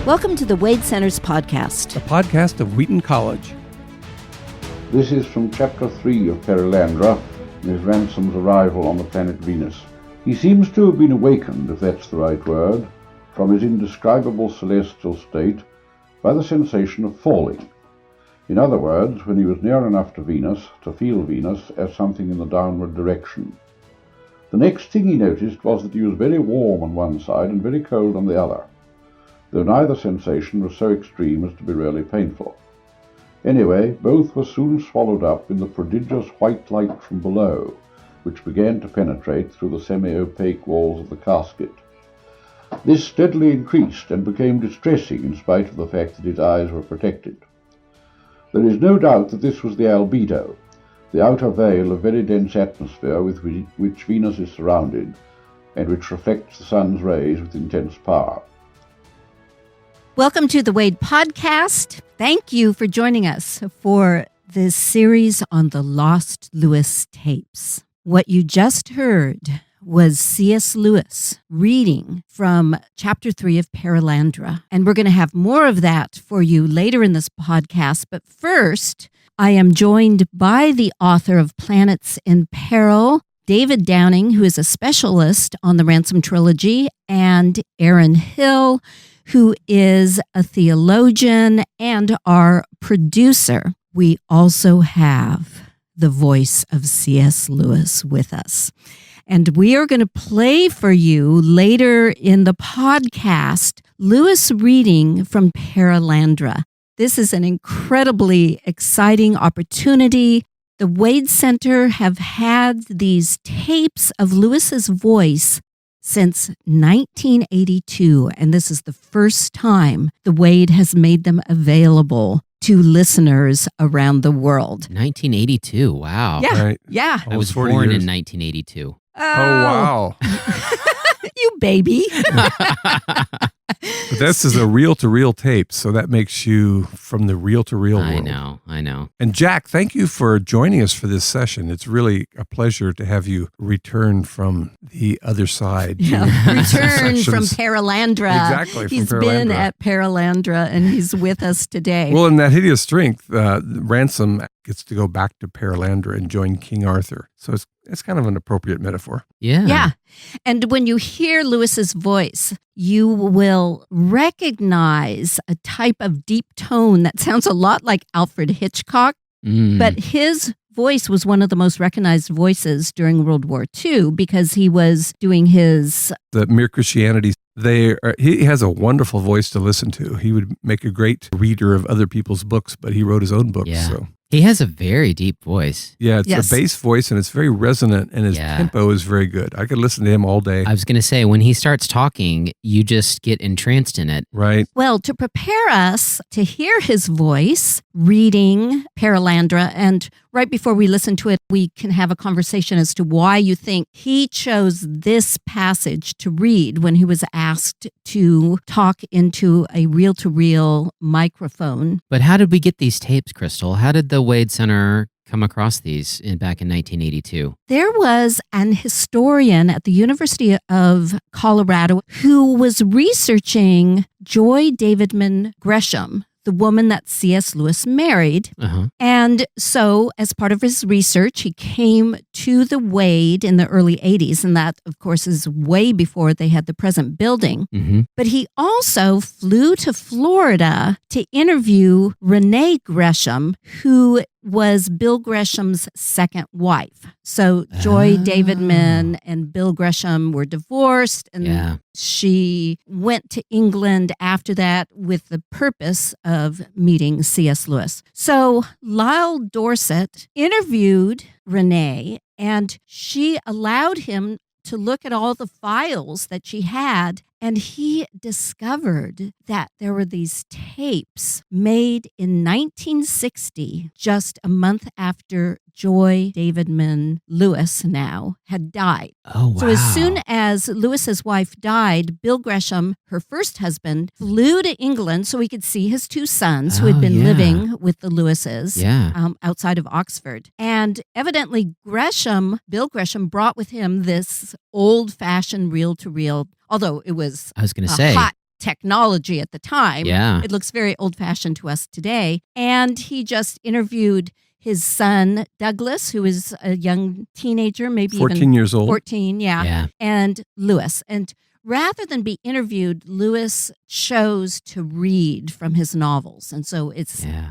Welcome to the Wade Center's podcast. The podcast of Wheaton College. This is from Chapter 3 of Perelandra, Miss Ransom's arrival on the planet Venus. He seems to have been awakened, if that's the right word, from his indescribable celestial state by the sensation of falling. In other words, when he was near enough to Venus to feel Venus as something in the downward direction. The next thing he noticed was that he was very warm on one side and very cold on the other, though neither sensation was so extreme as to be really painful. Anyway, both were soon swallowed up in the prodigious white light from below, which began to penetrate through the semi-opaque walls of the casket. This steadily increased and became distressing in spite of the fact that his eyes were protected. There is no doubt that this was the albedo, the outer veil of very dense atmosphere with which Venus is surrounded, and which reflects the sun's rays with intense power. Welcome to the Wade podcast. Thank you for joining us for this series on the Lost Lewis tapes. What you just heard was C.S. Lewis reading from Chapter 3 of Perelandra. And we're going to have more of that for you later in this podcast. But first, I am joined by the author of Planets in Peril, David Downing, who is a specialist on the Ransom Trilogy, and Aaron Hill, who is a theologian and our producer. We also have the voice of C.S. Lewis with us. And we are going to play for you later in the podcast, Lewis reading from Perelandra. This is an incredibly exciting opportunity. The Wade Center have had these tapes of Lewis's voice since 1982, and this is the first time the Wade has made them available to listeners around the world. 1982, wow. Yeah, Right. yeah. I was 40 born years. in 1982. Oh, wow. You baby. But this is a reel-to-reel tape, so that makes you from the reel-to-reel world. I know. And Jack, thank you for joining us for this session. It's really a pleasure to have you return from the other side. Yeah. Return from Perelandra. Exactly, from He's been Perelandra. at Perelandra, and he's with us today. Well, in that hideous strength, Ransom gets to go back to Perelandra and join King Arthur. So it's kind of an appropriate metaphor. Yeah. And when you hear Lewis's voice, you will recognize a type of deep tone that sounds a lot like Alfred Hitchcock, but his voice was one of the most recognized voices during World War II because he was doing his... The Mere Christianity, he has a wonderful voice to listen to. He would make a great reader of other people's books, but he wrote his own books. Yeah. So. He has a very deep voice. Yeah, it's Yes. a bass voice, and it's very resonant, and his tempo is very good. I could listen to him all day. I was going to say, when he starts talking, you just get entranced in it. Right. Well, to prepare us to hear his voice reading Perelandra, and right before we listen to it, we can have a conversation as to why you think he chose this passage to read when he was asked to talk into a reel-to-reel microphone. But how did we get these tapes, Crystal? How did the Wade Center come across these back in 1982? There was an historian at the University of Colorado who was researching Joy Davidman Gresham, the woman that C.S. Lewis married. And so as part of his research, he came to the Wade in the early 80s. And that, of course, is way before they had the present building. But he also flew to Florida to interview Renee Gresham, who was Bill Gresham's second wife. So Joy Davidman and Bill Gresham were divorced, and she went to England after that with the purpose of meeting C.S. Lewis. So Lyle Dorset interviewed Renee, and she allowed him to look at all the files that she had, and he discovered that there were these tapes made in 1960, just a month after Joy Davidman Lewis now had died. Oh, wow. So as soon as Lewis's wife died, Bill Gresham, her first husband, flew to England so he could see his two sons who had been living with the Lewises outside of Oxford. And evidently Bill Gresham brought with him this old-fashioned reel-to-reel, although it was I was going to say, hot technology at the time. Yeah. It looks very old-fashioned to us today. And he just interviewed his son, Douglas, who is a young teenager, maybe 14 even years old. 14, Yeah. and Lewis. And rather than be interviewed, Lewis chose to read from his novels. And so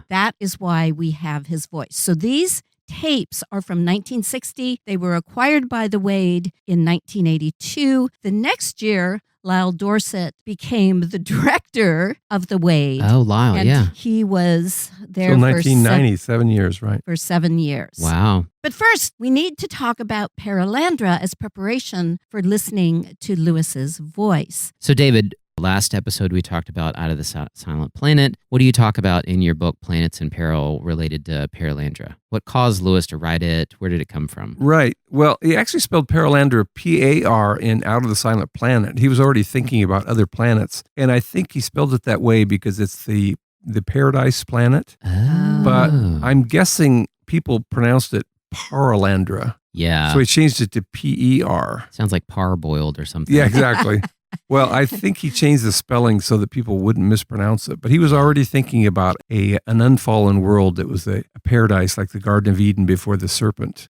that is why we have his voice. So these tapes are from 1960. They were acquired by the Wade in 1982. The next year, Lyle Dorset became the director of the Wade. Oh, Lyle, and he was there Till for 1990, 7 years, right? for 7 years. Wow. But first, we need to talk about Perelandra as preparation for listening to Lewis's voice. So, David, last episode we talked about Out of the Silent Planet. What do you talk about in your book, Planets in Peril, related to Perelandra? What caused Lewis to write it? Where did it come from? Right. Well, he actually spelled Perelandra P-A-R in Out of the Silent Planet. He was already thinking about other planets. And I think he spelled it that way because it's the paradise planet. Oh. But I'm guessing people pronounced it Perelandra. Yeah. So he changed it to P-E-R. Sounds like parboiled or something. Yeah, exactly. Well, I think he changed the spelling so that people wouldn't mispronounce it. But he was already thinking about an unfallen world that was a paradise like the Garden of Eden before the serpent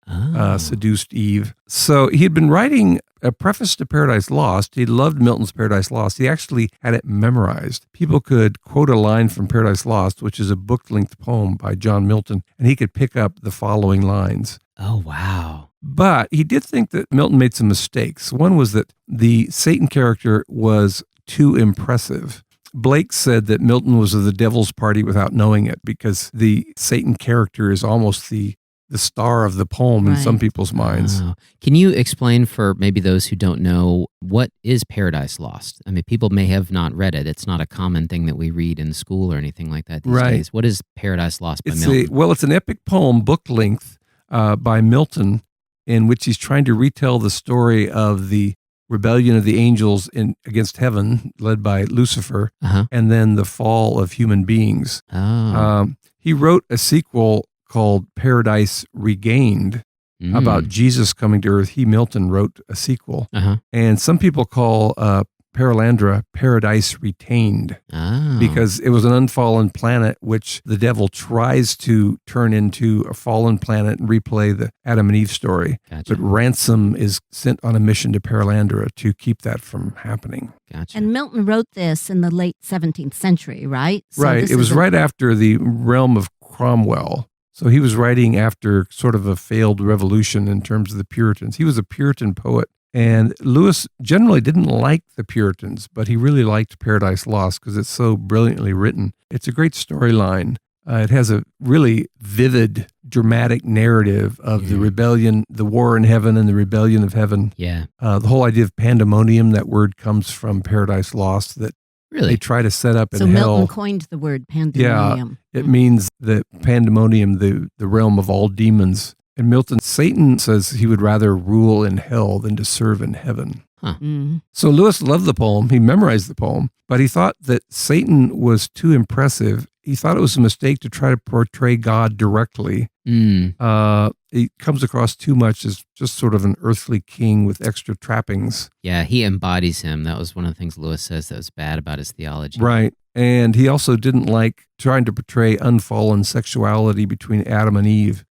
seduced Eve. So he had been writing a preface to Paradise Lost. He loved Milton's Paradise Lost. He actually had it memorized. People could quote a line from Paradise Lost, which is a book-length poem by John Milton, and he could pick up the following lines. Oh, wow. But he did think that Milton made some mistakes. One was that the Satan character was too impressive. Blake said that Milton was of the devil's party without knowing it because the Satan character is almost the star of the poem in some people's minds. Oh. Can you explain for maybe those who don't know, what is Paradise Lost? I mean, people may have not read it. It's not a common thing that we read in school or anything like that these days. What is Paradise Lost by Milton? It's an epic poem, book length, by Milton, in which he's trying to retell the story of the rebellion of the angels against heaven, led by Lucifer, and then the fall of human beings. He wrote a sequel called Paradise Regained about Jesus coming to earth. Milton wrote a sequel. And some people call Perelandra Paradise Retained because it was an unfallen planet which the devil tries to turn into a fallen planet and replay the Adam and Eve story. Gotcha. But Ransom is sent on a mission to Perelandra to keep that from happening. Gotcha. And Milton wrote this in the late 17th century, right? So right. It was right after the realm of Cromwell. So he was writing after sort of a failed revolution in terms of the Puritans. He was a Puritan poet. And Lewis generally didn't like the Puritans, but he really liked Paradise Lost because it's so brilliantly written. It's a great storyline. It has a really vivid, dramatic narrative of the rebellion, the war in heaven and the rebellion of heaven. Yeah. The whole idea of pandemonium, that word comes from Paradise Lost, that they try to set up in hell. So Milton coined the word pandemonium. Yeah, it means that pandemonium, the realm of all demons. And Milton, Satan says he would rather rule in hell than to serve in heaven. So Lewis loved the poem. He memorized the poem, but he thought that Satan was too impressive. He thought it was a mistake to try to portray God directly. He comes across too much as just sort of an earthly king with extra trappings. Yeah, he embodies him. That was one of the things Lewis says that was bad about his theology. Right. And he also didn't like trying to portray unfallen sexuality between Adam and Eve.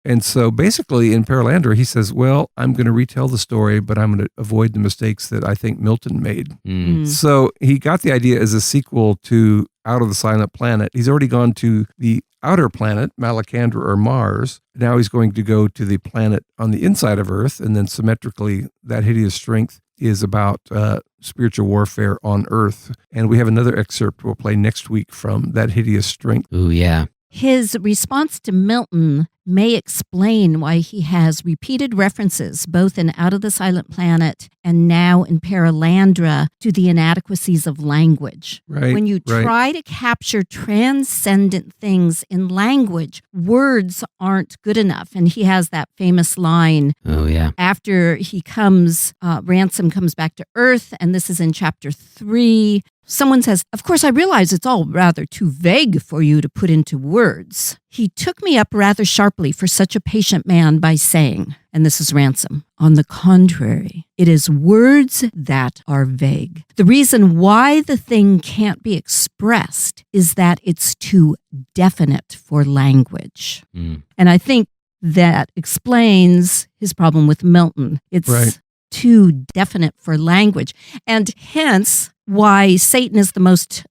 And so basically in Perelandra, he says, well, I'm going to retell the story, but I'm going to avoid the mistakes that I think Milton made. So he got the idea as a sequel to Out of the Silent Planet. He's already gone to the outer planet, Malacandra or Mars. Now he's going to go to the planet on the inside of Earth, and then symmetrically, That Hideous Strength is about spiritual warfare on Earth. And we have another excerpt we'll play next week from That Hideous Strength. Ooh, yeah. His response to Milton may explain why he has repeated references, both in Out of the Silent Planet and now in Perelandra, to the inadequacies of language. Right. When you try to capture transcendent things in language, words aren't good enough. And he has that famous line. Oh, yeah. After he comes, Ransom comes back to Earth, and this is in chapter 3. someone says, "Of course, I realize it's all rather too vague for you to put into words." He took me up rather sharply for such a patient man by saying, and this is Ransom, "On the contrary, it is words that are vague. The reason why the thing can't be expressed is that it's too definite for language." And I think that explains his problem with Milton. It's too definite for language. And hence why Satan is the most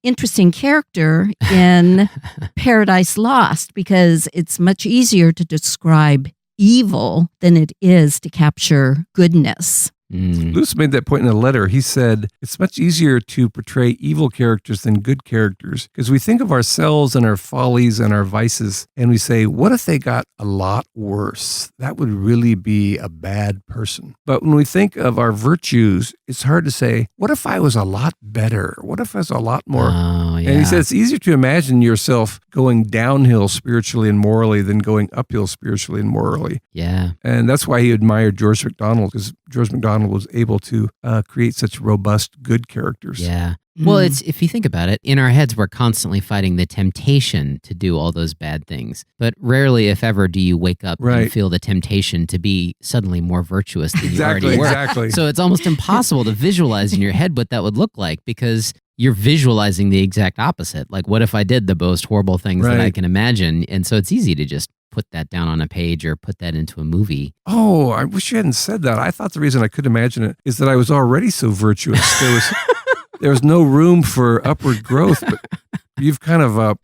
interesting character in Paradise Lost, because it's much easier to describe evil than it is to capture goodness. Lewis made that point in a letter. He said, it's much easier to portray evil characters than good characters because we think of ourselves and our follies and our vices, and we say, what if they got a lot worse? That would really be a bad person. But when we think of our virtues, it's hard to say, what if I was a lot better? What if I was a lot more? And he said, it's easier to imagine yourself going downhill spiritually and morally than going uphill spiritually and morally. Yeah. And that's why he admired George MacDonald, because George MacDonald was able to create such robust, good characters. Yeah. Well, it's if you think about it, in our heads, we're constantly fighting the temptation to do all those bad things. But rarely, if ever, do you wake up and feel the temptation to be suddenly more virtuous than you already were. Exactly. So it's almost impossible to visualize in your head what that would look like because you're visualizing the exact opposite. Like, what if I did the most horrible things that I can imagine? And so it's easy to just put that down on a page or put that into a movie. Oh, I wish you hadn't said that. I thought the reason I could imagine it is that I was already so virtuous. There was no room for upward growth, but you've kind of,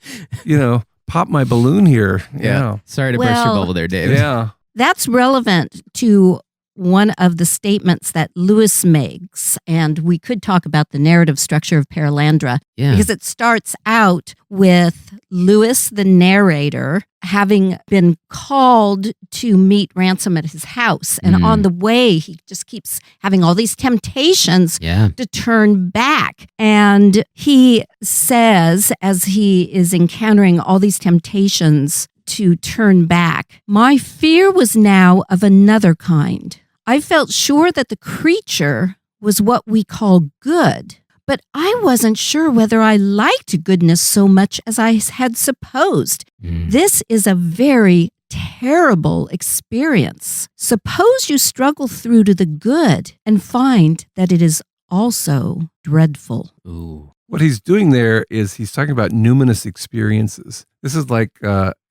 popped my balloon here. Yeah. Sorry to burst your bubble there, Dave. Yeah. That's relevant to one of the statements that Lewis makes, and we could talk about the narrative structure of Perelandra, because it starts out with Lewis, the narrator, having been called to meet Ransom at his house. And on the way, he just keeps having all these temptations to turn back. And he says, as he is encountering all these temptations to turn back, "My fear was now of another kind. I felt sure that the creature was what we call good, but I wasn't sure whether I liked goodness so much as I had supposed. This is a very terrible experience. Suppose you struggle through to the good and find that it is also dreadful." Ooh. What he's doing there is he's talking about numinous experiences. This is like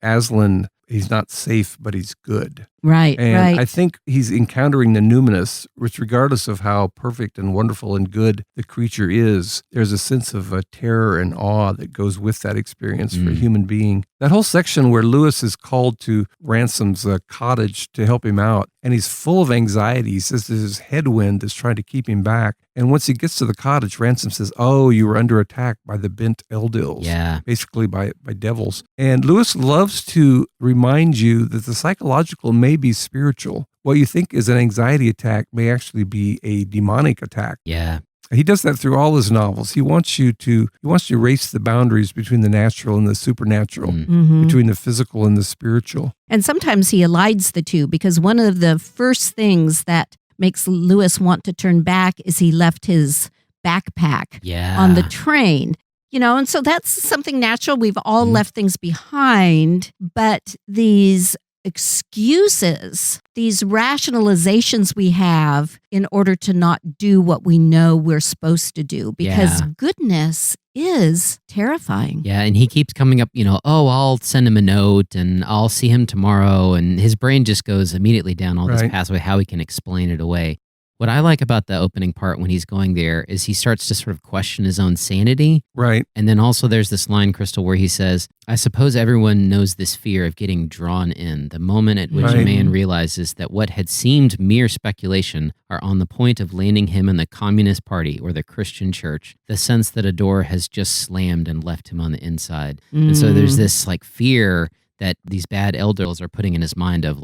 Aslan. He's not safe, but he's good. Right, and I think he's encountering the numinous, which regardless of how perfect and wonderful and good the creature is, there's a sense of terror and awe that goes with that experience for a human being. That whole section where Lewis is called to Ransom's cottage to help him out, and he's full of anxiety. He says there's this headwind that's trying to keep him back. And once he gets to the cottage, Ransom says, "Oh, you were under attack by the bent Eldils." Yeah. Basically by devils. And Lewis loves to remind you that the psychological may be spiritual. What you think is an anxiety attack may actually be a demonic attack. Yeah. He does that through all his novels. He wants to erase the boundaries between the natural and the supernatural, between the physical and the spiritual. And sometimes he elides the two, because one of the first things that makes Lewis want to turn back is he left his backpack on the train. And so that's something natural. We've all left things behind, but these excuses, these rationalizations we have in order to not do what we know we're supposed to do, because goodness is terrifying. Yeah, and he keeps coming up, I'll send him a note and I'll see him tomorrow. And his brain just goes immediately down all this pathway, how he can explain it away. What I like about the opening part when he's going there is he starts to sort of question his own sanity. Right. And then also there's this line, Crystal, where he says, "I suppose everyone knows this fear of getting drawn in, the moment at which a man realizes that what had seemed mere speculation are on the point of landing him in the Communist Party or the Christian Church, the sense that a door has just slammed and left him on the inside." And so there's this fear that these bad elders are putting in his mind of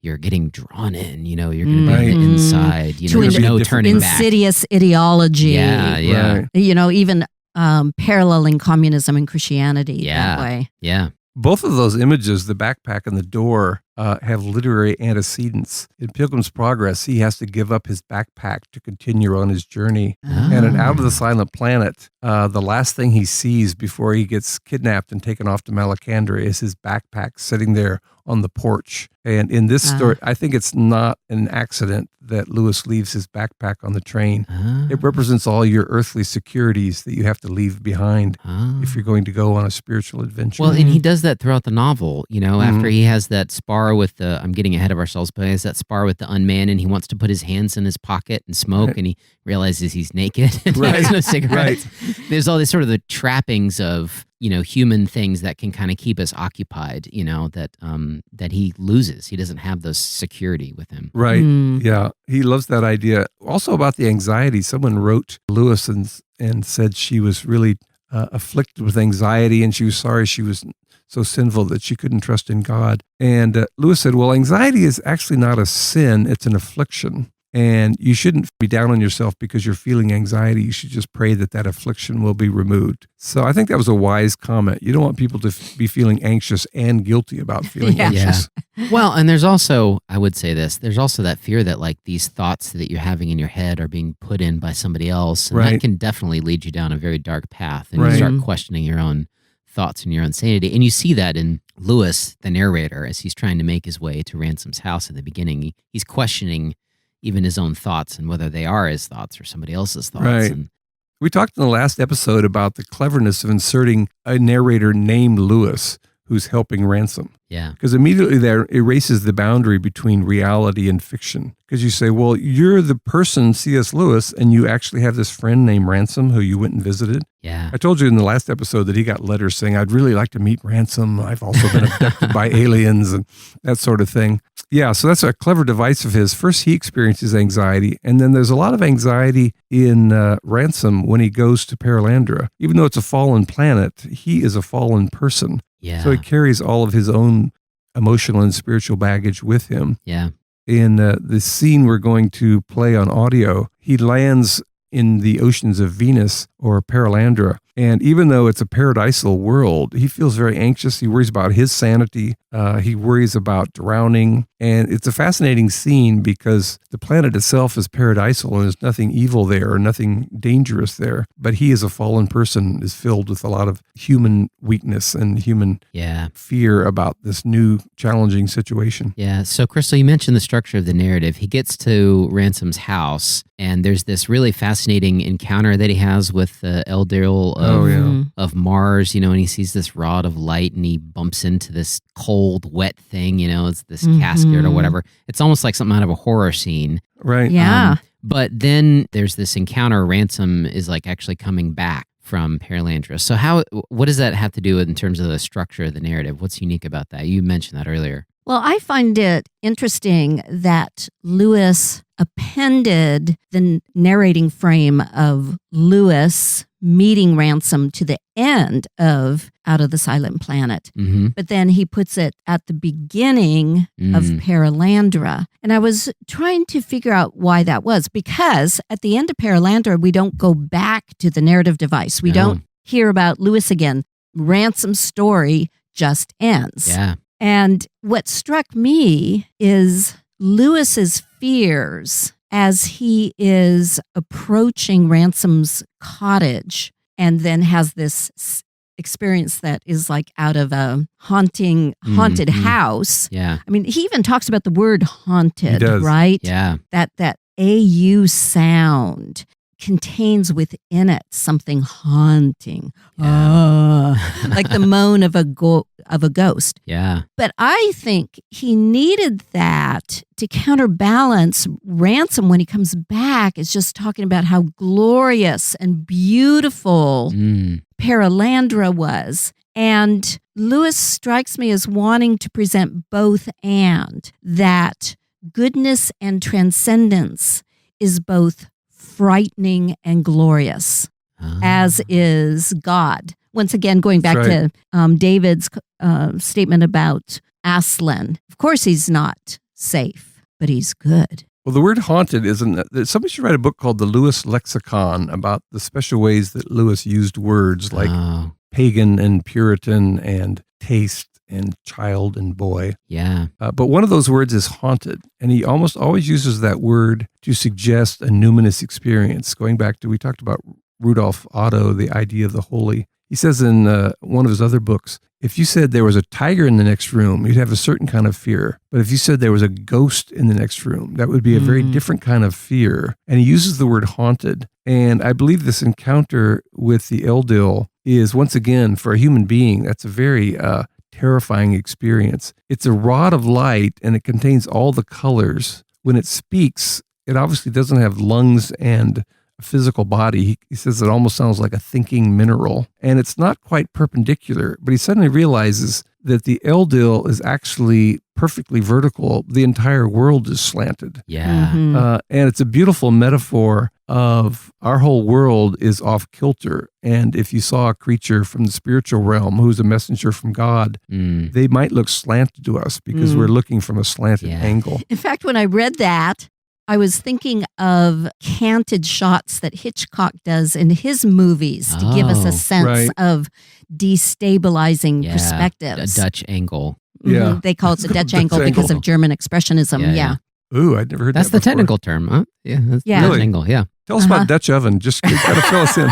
you're getting drawn in, you're going to be on the inside, there's no turning back. Insidious ideology. Yeah. Right. Even paralleling communism and Christianity that way. Yeah. Both of those images, the backpack and the door, have literary antecedents. In Pilgrim's Progress, he has to give up his backpack to continue on his journey. And in Out of the Silent Planet, the last thing he sees before he gets kidnapped and taken off to Malacandra is his backpack sitting there on the porch. And in this story, I think it's not an accident that Lewis leaves his backpack on the train. It represents all your earthly securities that you have to leave behind if you're going to go on a spiritual adventure. Well, and he does that throughout the novel, after he has that spar with I'm getting ahead of ourselves, but he has that spar with the unman, and he wants to put his hands in his pocket and smoke, and he realizes he's naked and he has no cigarettes. There's all this sort of the trappings of, human things that can kind of keep us occupied, that he loses. He doesn't have those security with him. Right. Yeah. He loves that idea. Also about the anxiety. Someone wrote Lewis and said she was really afflicted with anxiety, and she was sorry she was so sinful that she couldn't trust in God. And Lewis said, well, anxiety is actually not a sin. It's an affliction. And you shouldn't be down on yourself because you're feeling anxiety. You should just pray that affliction will be removed. So I think that was a wise comment. You don't want people to be feeling anxious and guilty about feeling anxious. Yeah. Well, and there's also, I would say this, there's also that fear that like these thoughts that you're having in your head are being put in by somebody else. And that can definitely lead you down a very dark path. And you start questioning your own thoughts and your own sanity. And you see that in Lewis, the narrator, as he's trying to make his way to Ransom's house at the beginning. He's questioning even his own thoughts and whether they are his thoughts or somebody else's thoughts. Right. We talked in the last episode about the cleverness of inserting a narrator named Lewis who's helping Ransom. Yeah. Because immediately there erases the boundary between reality and fiction. Because you say, well, you're the person, C.S. Lewis, and you actually have this friend named Ransom who you went and visited. Yeah. I told you in the last episode that he got letters saying, I'd really like to meet Ransom. I've also been abducted by aliens and that sort of thing. Yeah, so that's a clever device of his. First, he experiences anxiety, and then there's a lot of anxiety in Ransom when he goes to Perelandra. Even though it's a fallen planet, he is a fallen person. Yeah. So he carries all of his own emotional and spiritual baggage with him. Yeah. In the scene we're going to play on audio, he lands in the oceans of Venus or Perelandra. And even though it's a paradisal world, he feels very anxious. He worries about his sanity. He worries about drowning. And it's a fascinating scene because the planet itself is paradisal and there's nothing evil there or nothing dangerous there. But he, as a fallen person, is filled with a lot of human weakness and human fear about this new challenging situation. Yeah. So, Crystal, you mentioned the structure of the narrative. He gets to Ransom's house, and there's this really fascinating encounter that he has with the Eldil of Mars, and he sees this rod of light and he bumps into this cold, wet thing, it's this casket or whatever. It's almost like something out of a horror scene. Right. Yeah. But then there's this encounter. Ransom is like actually coming back from Perelandra. So what does that have to do with in terms of the structure of the narrative? What's unique about that? You mentioned that earlier. Well, I find it interesting that Lewis appended the narrating frame of Lewis meeting Ransom to the end of Out of the Silent Planet. Mm-hmm. But then he puts it at the beginning of Perelandra. And I was trying to figure out why that was, because at the end of Perelandra, we don't go back to the narrative device. We don't hear about Lewis again. Ransom's story just ends. Yeah. And what struck me is Lewis's fears as he is approaching Ransom's cottage and then has this experience that is like out of a haunted house. Yeah. I mean, he even talks about the word haunted, He does. right? Yeah. That AU sound contains within it something haunting, like the moan of a ghost. Yeah. But I think he needed that to counterbalance Ransom when he comes back. Is just talking about how glorious and beautiful Perelandra was. And Lewis strikes me as wanting to present both, and that goodness and transcendence is both frightening and glorious, as is God. Once again, going back to David's statement about Aslan. Of course, he's not safe, but he's good. Well, the word haunted isn't. Somebody should write a book called The Lewis Lexicon about the special ways that Lewis used words like pagan and Puritan and taste and child and boy. Yeah. But one of those words is haunted, and he almost always uses that word to suggest a numinous experience. Going back to, we talked about Rudolf Otto, the idea of the holy. He says in one of his other books, if you said there was a tiger in the next room, you'd have a certain kind of fear. But if you said there was a ghost in the next room, that would be a very different kind of fear. And he uses the word haunted. And I believe this encounter with the Eldil is, once again, for a human being, that's a very terrifying experience. It's a rod of light, and it contains all the colors. When it speaks, it obviously doesn't have lungs and a physical body. He says it almost sounds like a thinking mineral, and it's not quite perpendicular, but he suddenly realizes that the Eldil is actually perfectly vertical. The entire world is slanted. Yeah. And it's a beautiful metaphor of our whole world is off kilter. And if you saw a creature from the spiritual realm who's a messenger from God, they might look slanted to us because we're looking from a slanted angle. In fact, when I read that, I was thinking of canted shots that Hitchcock does in his movies to give us a sense of destabilizing perspectives. A Dutch angle. Yeah. They call it the Dutch angle because of German expressionism. Yeah. Ooh, I'd never heard That's that the technical term, huh? Yeah. That's the Dutch angle, yeah. Tell us about Dutch oven. Just gotta fill us in.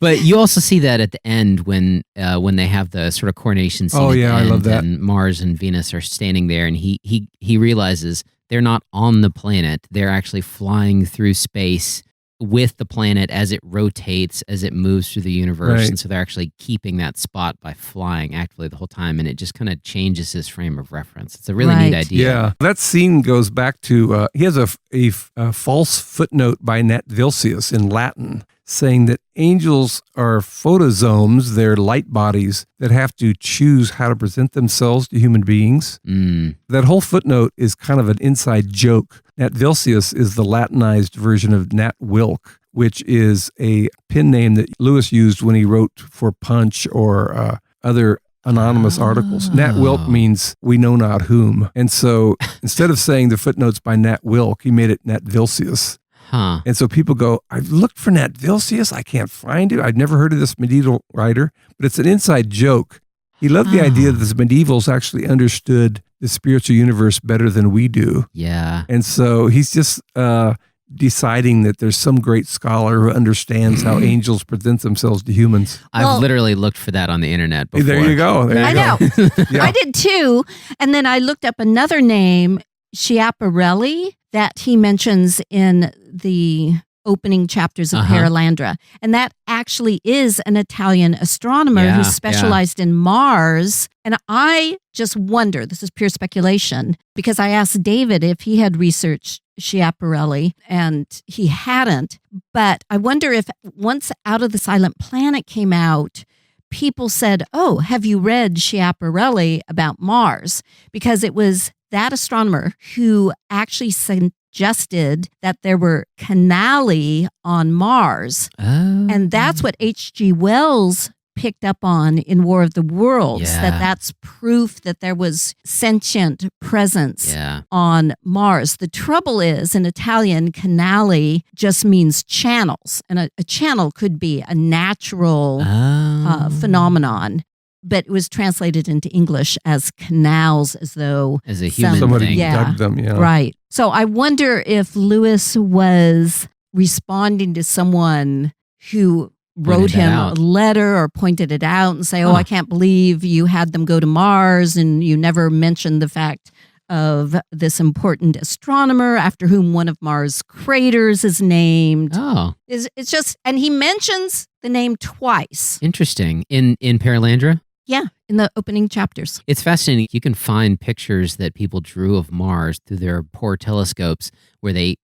But you also see that at the end when they have the sort of coronation scene. Oh, yeah, I love that. And Mars and Venus are standing there, and he realizes they're not on the planet. They're actually flying through space with the planet as it rotates, as it moves through the universe. Right. And so they're actually keeping that spot by flying actively the whole time. And it just kind of changes his frame of reference. It's a really neat idea. Yeah. That scene goes back to, he has a false footnote by Nat Vilsius in Latin saying that angels are photosomes, they're light bodies that have to choose how to present themselves to human beings. That whole footnote is kind of an inside joke. Nat Vilsius is the Latinized version of Nat Wilk, which is a pen name that Lewis used when he wrote for Punch or other anonymous articles. Nat Wilk means we know not whom. And so instead of saying the footnotes by Nat Wilk, he made it Nat Vilsius. And so people go, I've looked for Nat Vilsius. I can't find it. I've never heard of this medieval writer, but it's an inside joke. He loved the idea that the medievals actually understood the spiritual universe better than we do. Yeah. And so he's just deciding that there's some great scholar who understands how angels present themselves to humans. I've literally looked for that on the internet before. There you go. I know. I did too. And then I looked up another name, Schiaparelli, that he mentions in the opening chapters of Perelandra. And that actually is an Italian astronomer who specialized in Mars. And I just wonder, this is pure speculation, because I asked David if he had researched Schiaparelli, and he hadn't. But I wonder if once Out of the Silent Planet came out, people said, oh, have you read Schiaparelli about Mars? Because it was that astronomer who actually suggested that there were canali on Mars. And that's what H.G. Wells picked up on in War of the Worlds, that's proof that there was sentient presence on Mars. The trouble is, in Italian, canali just means channels, and a channel could be a natural phenomenon, but it was translated into English as canals, as though as a human somebody thing. dug them. Right. So I wonder if Lewis was responding to someone who wrote him a letter or pointed it out and say, I can't believe you had them go to Mars and you never mentioned the fact of this important astronomer after whom one of Mars' craters is named. It's just, and he mentions the name twice. Interesting. In Perelandra? Yeah, in the opening chapters. It's fascinating. You can find pictures that people drew of Mars through their poor telescopes where they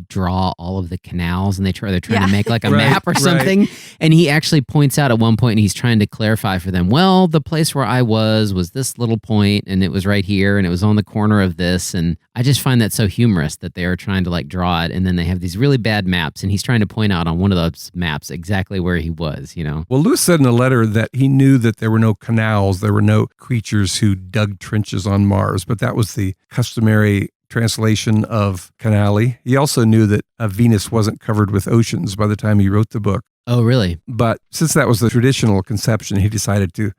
draw all of the canals and they're trying to make like a map or something. And he actually points out at one point, and he's trying to clarify for them, well, the place where I was this little point, and it was right here, and it was on the corner of this. And I just find that so humorous that they are trying to like draw it, and then they have these really bad maps, and he's trying to point out on one of those maps exactly where he was, you know? Well, Lewis said in a letter that he knew that there were no canals, there were no creatures who dug trenches on Mars, but that was the customary translation of canali. He also knew that Venus wasn't covered with oceans by the time he wrote the book. Oh, really? But since that was the traditional conception, he decided to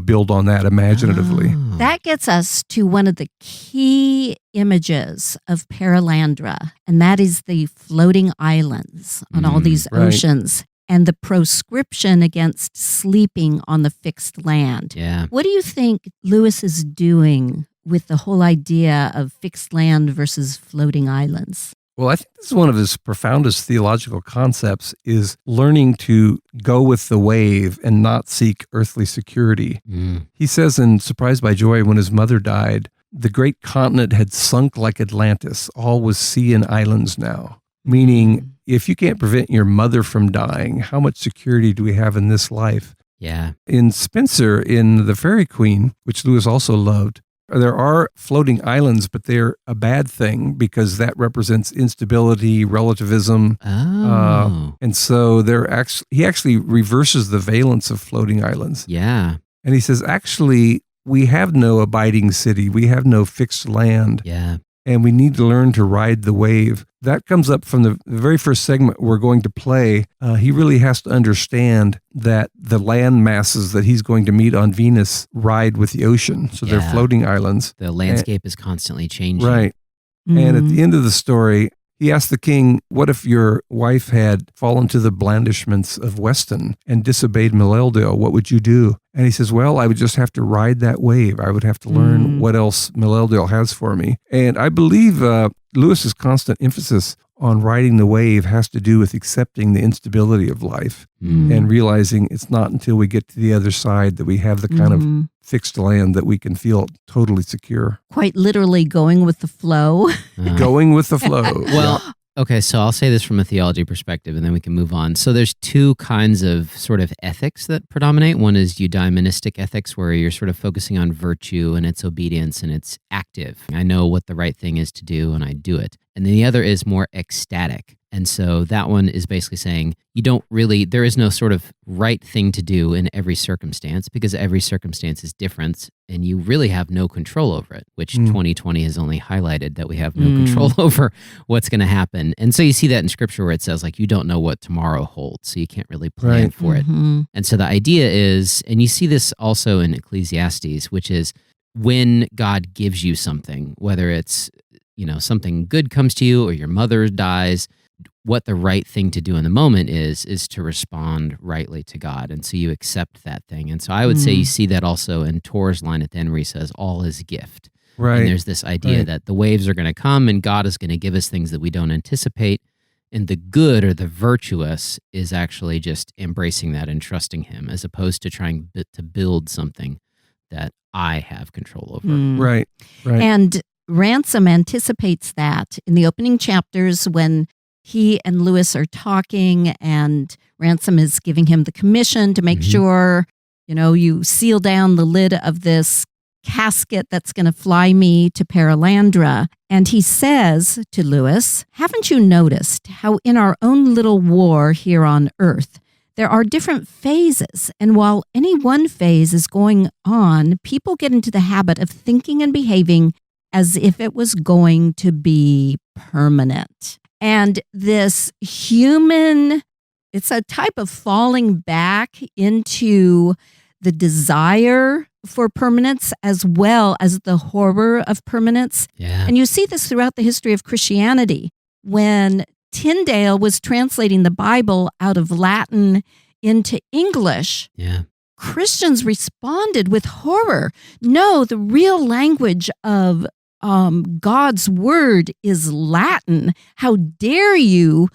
build on that imaginatively. Oh. That gets us to one of the key images of Perelandra, and that is the floating islands on all these oceans and the proscription against sleeping on the fixed land. Yeah. What do you think Lewis is doing with the whole idea of fixed land versus floating islands? Well, I think this is one of his profoundest theological concepts, is learning to go with the wave and not seek earthly security. He says in Surprised by Joy, when his mother died, the great continent had sunk like Atlantis. All was sea and islands now. Meaning, if you can't prevent your mother from dying, how much security do we have in this life? Yeah. In Spencer, in The Fairy Queen, which Lewis also loved, there are floating islands, but they're a bad thing because that represents instability, relativism. And so he actually reverses the valence of floating islands. Yeah. And he says, actually, we have no abiding city. We have no fixed land. Yeah. And we need to learn to ride the wave. That comes up from the very first segment we're going to play. He really has to understand that the land masses that he's going to meet on Venus ride with the ocean. So they're floating islands. The landscape is constantly changing. Right. And at the end of the story, he asked the king, what if your wife had fallen to the blandishments of Weston and disobeyed Maleldil? What would you do? And he says, well, I would just have to ride that wave. I would have to learn what else Maleldil has for me. And I believe Lewis's constant emphasis on riding the wave has to do with accepting the instability of life and realizing it's not until we get to the other side that we have the kind of fixed land that we can feel totally secure. Quite literally going with the flow. Going with the flow. Well, okay, so I'll say this from a theology perspective, and then we can move on. So there's two kinds of sort of ethics that predominate. One is eudaimonistic ethics, where you're sort of focusing on virtue and its obedience and it's active. I know what the right thing is to do, and I do it. And then the other is more ecstatic. And so that one is basically saying there is no sort of right thing to do in every circumstance, because every circumstance is different and you really have no control over it, which 2020 has only highlighted that we have no control over what's going to happen. And so you see that in scripture where it says like, you don't know what tomorrow holds, so you can't really plan for it. And so the idea is, and you see this also in Ecclesiastes, which is when God gives you something, whether it's, something good comes to you or your mother dies, what the right thing to do in the moment is to respond rightly to God. And so you accept that thing. And so I would say you see that also in Tor's line at the end where he says, all is gift. Right. And there's this idea that the waves are going to come and God is going to give us things that we don't anticipate. And the good or the virtuous is actually just embracing that and trusting him, as opposed to trying to build something that I have control over. Right. And Ransom anticipates that in the opening chapters when he and Lewis are talking and Ransom is giving him the commission to make sure, you seal down the lid of this casket that's going to fly me to Perelandra. And he says to Lewis, haven't you noticed how in our own little war here on Earth, there are different phases, and while any one phase is going on, people get into the habit of thinking and behaving as if it was going to be permanent. And this it's a type of falling back into the desire for permanence as well as the horror of permanence. Yeah. And you see this throughout the history of Christianity. When Tyndale was translating the Bible out of Latin into English, Christians responded with horror. No, the real language of God's word is Latin. How dare you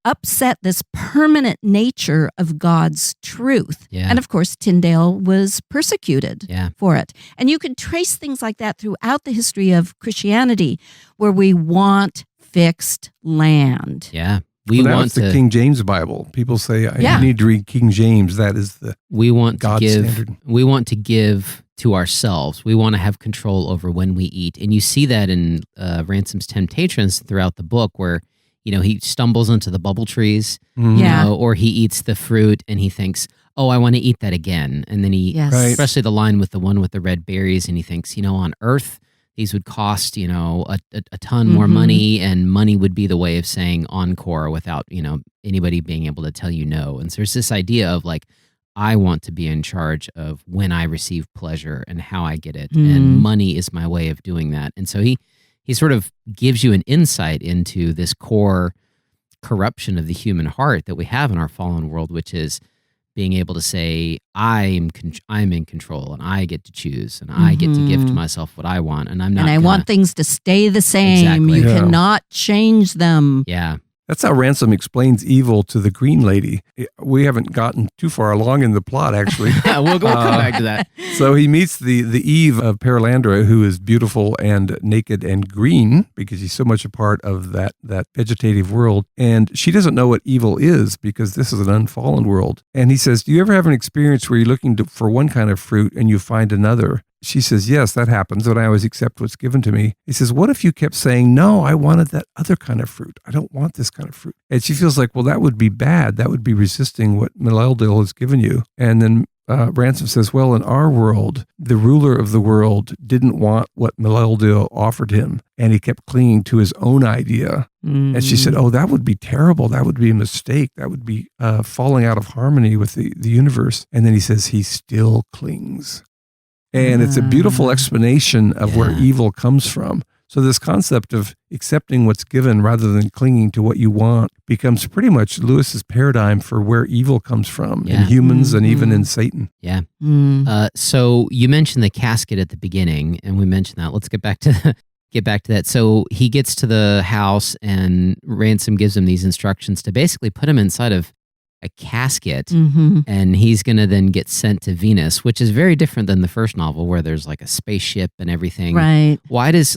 upset this permanent nature of God's truth? And of course, Tyndale was persecuted for it. And you could trace things like that throughout the history of Christianity, where we want fixed land. It's the King James Bible. People say, I need to read King James. That is the God standard. We want to give to ourselves. We want to have control over when we eat. And you see that in Ransom's temptations throughout the book where, he stumbles into the bubble trees, or he eats the fruit and he thinks, oh, I want to eat that again. And then especially the line with the one with the red berries, and he thinks, on Earth, these would cost, a ton more money, and money would be the way of saying encore without, anybody being able to tell you no. And so there's this idea of like, I want to be in charge of when I receive pleasure and how I get it. And money is my way of doing that. And so he sort of gives you an insight into this core corruption of the human heart that we have in our fallen world, which is being able to say, I'm in control and I get to choose and I get to give to myself what I want. And I want things to stay the same. Exactly. You cannot change them. Yeah. That's how Ransom explains evil to the Green Lady. We haven't gotten too far along in the plot, actually. We'll come back to that. So he meets the Eve of Perelandra, who is beautiful and naked and green because she's so much a part of that vegetative world. And she doesn't know what evil is because this is an unfallen world. And he says, do you ever have an experience where you're looking for one kind of fruit and you find another? She says, yes, that happens, and I always accept what's given to me. He says, what if you kept saying, no, I wanted that other kind of fruit. I don't want this kind of fruit. And she feels like, well, that would be bad. That would be resisting what Meldil has given you. And then Ransom says, well, in our world, the ruler of the world didn't want what Meldil offered him, and he kept clinging to his own idea. And she said, oh, that would be terrible. That would be a mistake. That would be falling out of harmony with the universe. And then he says, he still clings. And it's a beautiful explanation of where evil comes from. So this concept of accepting what's given rather than clinging to what you want becomes pretty much Lewis's paradigm for where evil comes from in humans and even in Satan. Yeah. So you mentioned the casket at the beginning, and we mentioned that. Let's get back to that. So he gets to the house, and Ransom gives him these instructions to basically put him inside of a casket, and he's going to then get sent to Venus, which is very different than the first novel where there's like a spaceship and everything. Right. Why does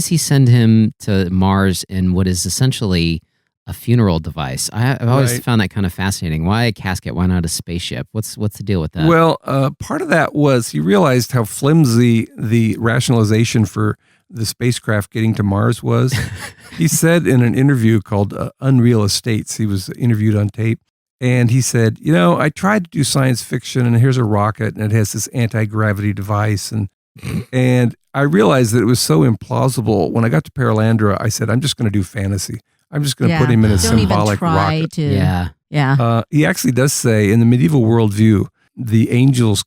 he send him to Mars in what is essentially a funeral device? I've always found that kind of fascinating. Why a casket? Why not a spaceship? What's the deal with that? Well, part of that was he realized how flimsy the rationalization for the spacecraft getting to Mars was. He said in an interview called Unreal Estates, he was interviewed on tape, and he said, I tried to do science fiction, and here's a rocket, and it has this anti-gravity device. And I realized that it was so implausible. When I got to Perelandra, I said, I'm just going to do fantasy. I'm just going to put him in a symbolic rocket. He actually does say, in the medieval worldview, the angels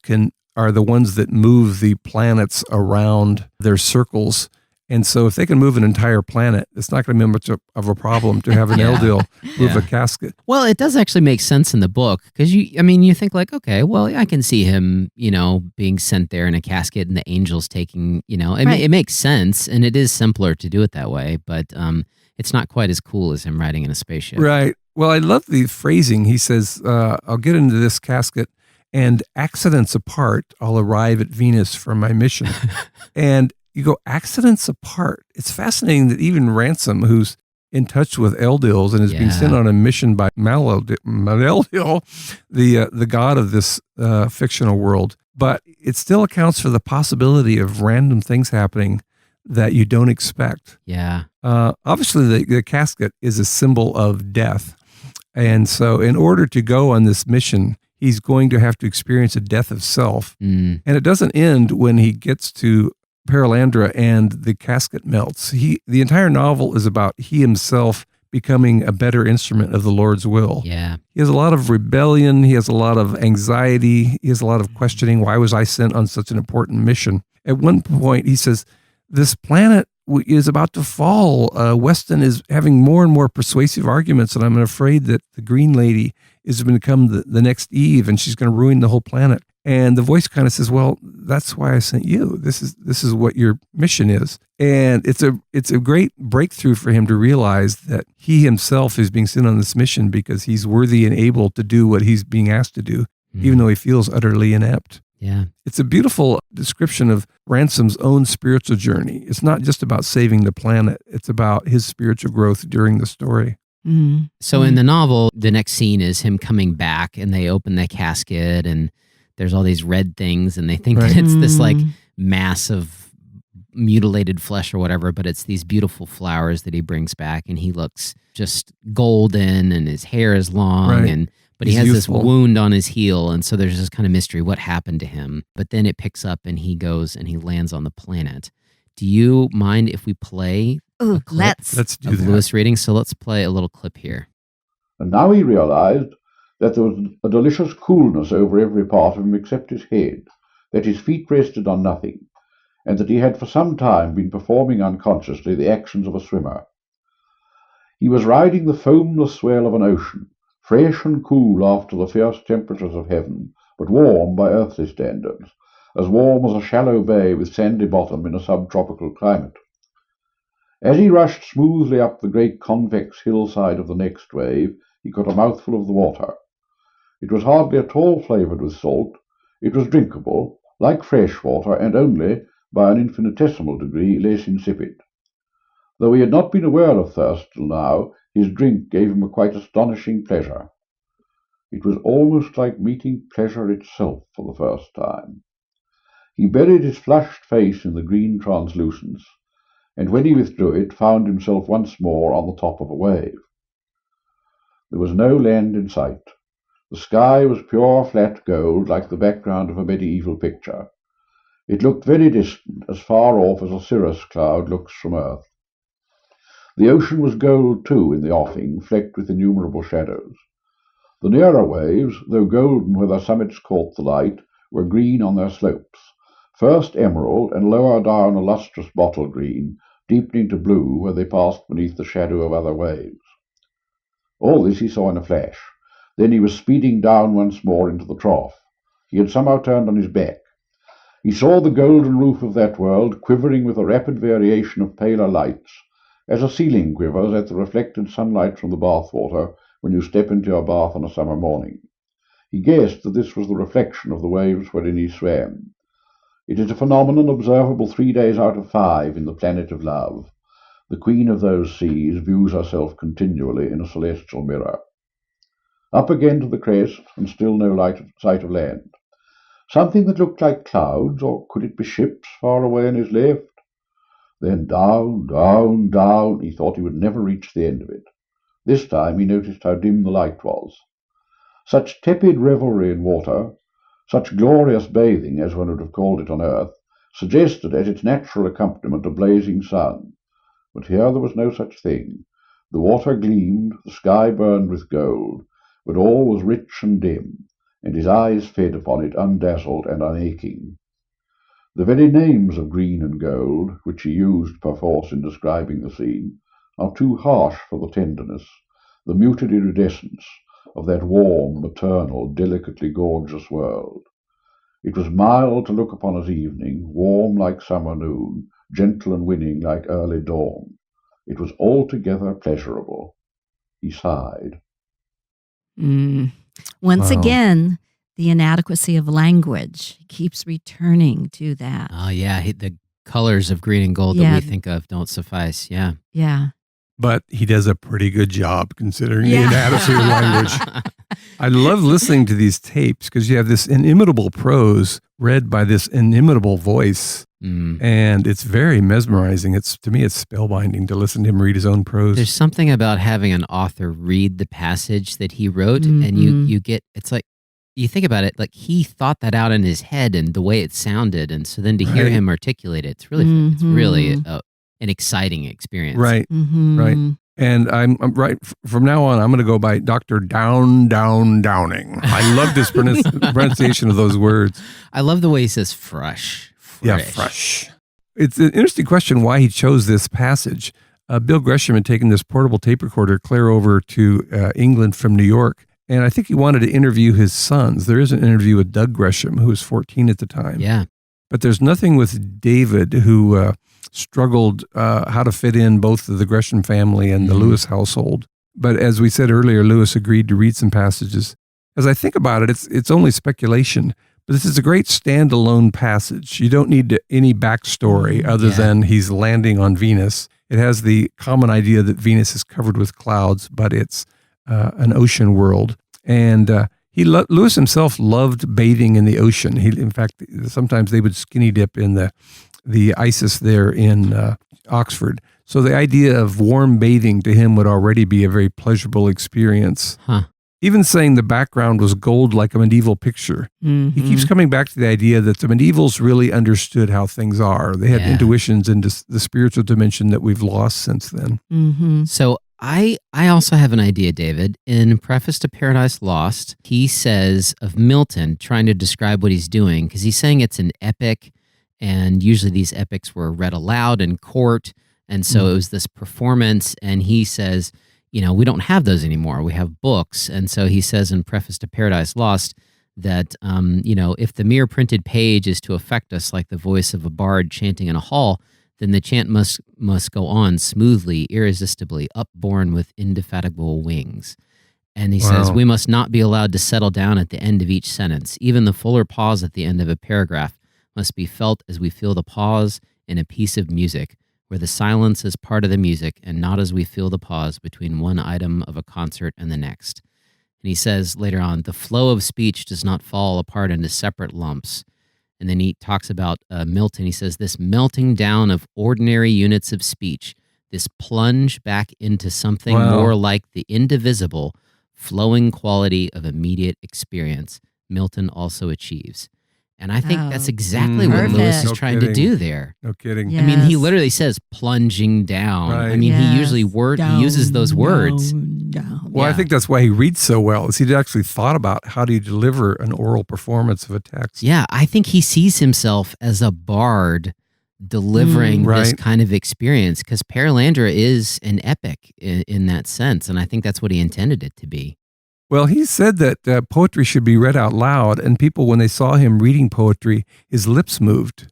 are the ones that move the planets around their circles. And so if they can move an entire planet, it's not going to be much of a problem to have an Eldil move a casket. Well, it does actually make sense in the book because you think like, okay, well, I can see him, being sent there in a casket and the angels taking, it makes sense, and it is simpler to do it that way, but it's not quite as cool as him riding in a spaceship. Right. Well, I love the phrasing. He says, I'll get into this casket, and accidents apart, I'll arrive at Venus for my mission. And you go, accidents apart. It's fascinating that even Ransom, who's in touch with Eldils and is being sent on a mission by Meldil, the god of this fictional world, but it still accounts for the possibility of random things happening that you don't expect. Yeah. Obviously, the casket is a symbol of death. And so in order to go on this mission, he's going to have to experience a death of self. And it doesn't end when he gets to Perelandra and the casket melts. The entire novel is about he himself becoming a better instrument of the Lord's will. Yeah. He has a lot of rebellion. He has a lot of anxiety. He has a lot of questioning. Why was I sent on such an important mission? At one point, he says, this planet is about to fall. Weston is having more and more persuasive arguments, and I'm afraid that the Green Lady is going to become the next Eve, and she's going to ruin the whole planet. And the voice kind of says, well, that's why I sent you. This is what your mission is. And it's a great breakthrough for him to realize that he himself is being sent on this mission because he's worthy and able to do what he's being asked to do, even though he feels utterly inept. Yeah. It's a beautiful description of Ransom's own spiritual journey. It's not just about saving the planet. It's about his spiritual growth during the story. So in the novel, the next scene is him coming back, and they open the casket, and there's all these red things, and they think that it's this like mass of mutilated flesh or whatever, but it's these beautiful flowers that he brings back, and he looks just golden, and his hair is long, but he has youthful. This wound on his heel, and so there's this kind of mystery, what happened to him? But then it picks up, and he goes and he lands on the planet. Do you mind if we play a clip let's do of that. Lewis reading? So let's play a little clip here. And now he realized that there was a delicious coolness over every part of him except his head, that his feet rested on nothing, and that he had for some time been performing unconsciously the actions of a swimmer. He was riding the foamless swell of an ocean, fresh and cool after the fierce temperatures of heaven, but warm by earthly standards, as warm as a shallow bay with sandy bottom in a subtropical climate. As he rushed smoothly up the great convex hillside of the next wave, he caught a mouthful of the water. It was hardly at all flavoured with salt. It was drinkable, like fresh water, and only, by an infinitesimal degree, less insipid. Though he had not been aware of thirst till now, his drink gave him a quite astonishing pleasure. It was almost like meeting pleasure itself for the first time. He buried his flushed face in the green translucence, and when he withdrew it, found himself once more on the top of a wave. There was no land in sight. The sky was pure flat gold, like the background of a medieval picture. It looked very distant, as far off as a cirrus cloud looks from earth. The ocean was gold too in the offing, flecked with innumerable shadows. The nearer waves, though golden where their summits caught the light, were green on their slopes, first emerald and lower down a lustrous bottle green, deepening to blue where they passed beneath the shadow of other waves. All this he saw in a flash. Then he was speeding down once more into the trough. He had somehow turned on his back. He saw the golden roof of that world quivering with a rapid variation of paler lights, as a ceiling quivers at the reflected sunlight from the bathwater when you step into your bath on a summer morning. He guessed that this was the reflection of the waves wherein he swam. It is a phenomenon observable 3 days out of 5 in the planet of love. The queen of those seas views herself continually in a celestial mirror. Up again to the crest, and still no sight of land. Something that looked like clouds, or could it be ships far away on his left? Then down, down, down. He thought he would never reach the end of it. This time he noticed how dim the light was. Such tepid revelry in water, such glorious bathing, as one would have called it on earth, suggested as its natural accompaniment a blazing sun. But here there was no such thing. The water gleamed, the sky burned with gold, but all was rich and dim, and his eyes fed upon it undazzled and unaching. The very names of green and gold, which he used perforce in describing the scene, are too harsh for the tenderness, the muted iridescence of that warm, maternal, delicately gorgeous world. It was mild to look upon as evening, warm like summer noon, gentle and winning like early dawn. It was altogether pleasurable. He sighed. Once again, the inadequacy of language. He keeps returning to that. Oh, yeah. The colors of green and gold that we think of don't suffice. Yeah. Yeah. But he does a pretty good job considering the inadequacy of language. I love listening to these tapes because you have this inimitable prose read by this inimitable voice. And it's very mesmerizing. To me, it's spellbinding to listen to him read his own prose. There's something about having an author read the passage that he wrote, and you get, it's like, you think about it, like he thought that out in his head and the way it sounded, and so then to hear him articulate it, it's really an exciting experience. Right, right. And I'm right from now on. I'm going to go by Dr. Downing. I love this pronunciation of those words. I love the way he says fresh. Yeah, fresh. It's an interesting question why he chose this passage. Bill Gresham had taken this portable tape recorder clear over to England from New York, and I think he wanted to interview his sons. There is an interview with Doug Gresham, who was 14 at the time. Yeah. But there's nothing with David, who struggled how to fit in both the Gresham family and the Lewis household. But as we said earlier, Lewis agreed to read some passages. As I think about it, it's only speculation, but this is a great standalone passage. You don't need any backstory other than he's landing on Venus. It has the common idea that Venus is covered with clouds, but it's an ocean world. And Lewis himself loved bathing in the ocean. In fact, sometimes they would skinny dip in the Isis there in Oxford. So the idea of warm bathing to him would already be a very pleasurable experience. Even saying the background was gold like a medieval picture. He keeps coming back to the idea that the medievals really understood how things are. They had intuitions into the spiritual dimension that we've lost since then. So I also have an idea, David. In Preface to Paradise Lost, he says of Milton, trying to describe what he's doing, because he's saying it's an epic, and usually these epics were read aloud in court, and so it was this performance, and he says, we don't have those anymore. We have books, and so he says in Preface to Paradise Lost that, if the mere printed page is to affect us like the voice of a bard chanting in a hall, then the chant must go on smoothly, irresistibly, upborne with indefatigable wings. And he says, we must not be allowed to settle down at the end of each sentence. Even the fuller pause at the end of a paragraph must be felt as we feel the pause in a piece of music, where the silence is part of the music and not as we feel the pause between one item of a concert and the next. And he says later on, the flow of speech does not fall apart into separate lumps. And then he talks about Milton. He says, this melting down of ordinary units of speech, this plunge back into something more like the indivisible, flowing quality of immediate experience, Milton also achieves. And I think that's exactly what Lewis is trying to do there. No kidding. Yes. I mean, he literally says plunging down. Right. I mean, he usually he uses those words. Down. Well, I think that's why he reads so well, is he actually thought about how do you deliver an oral performance of a text. Yeah, I think he sees himself as a bard delivering this kind of experience, because Perelandra is an epic in that sense, and I think that's what he intended it to be. Well, he said that poetry should be read out loud, and people, when they saw him reading poetry, his lips moved.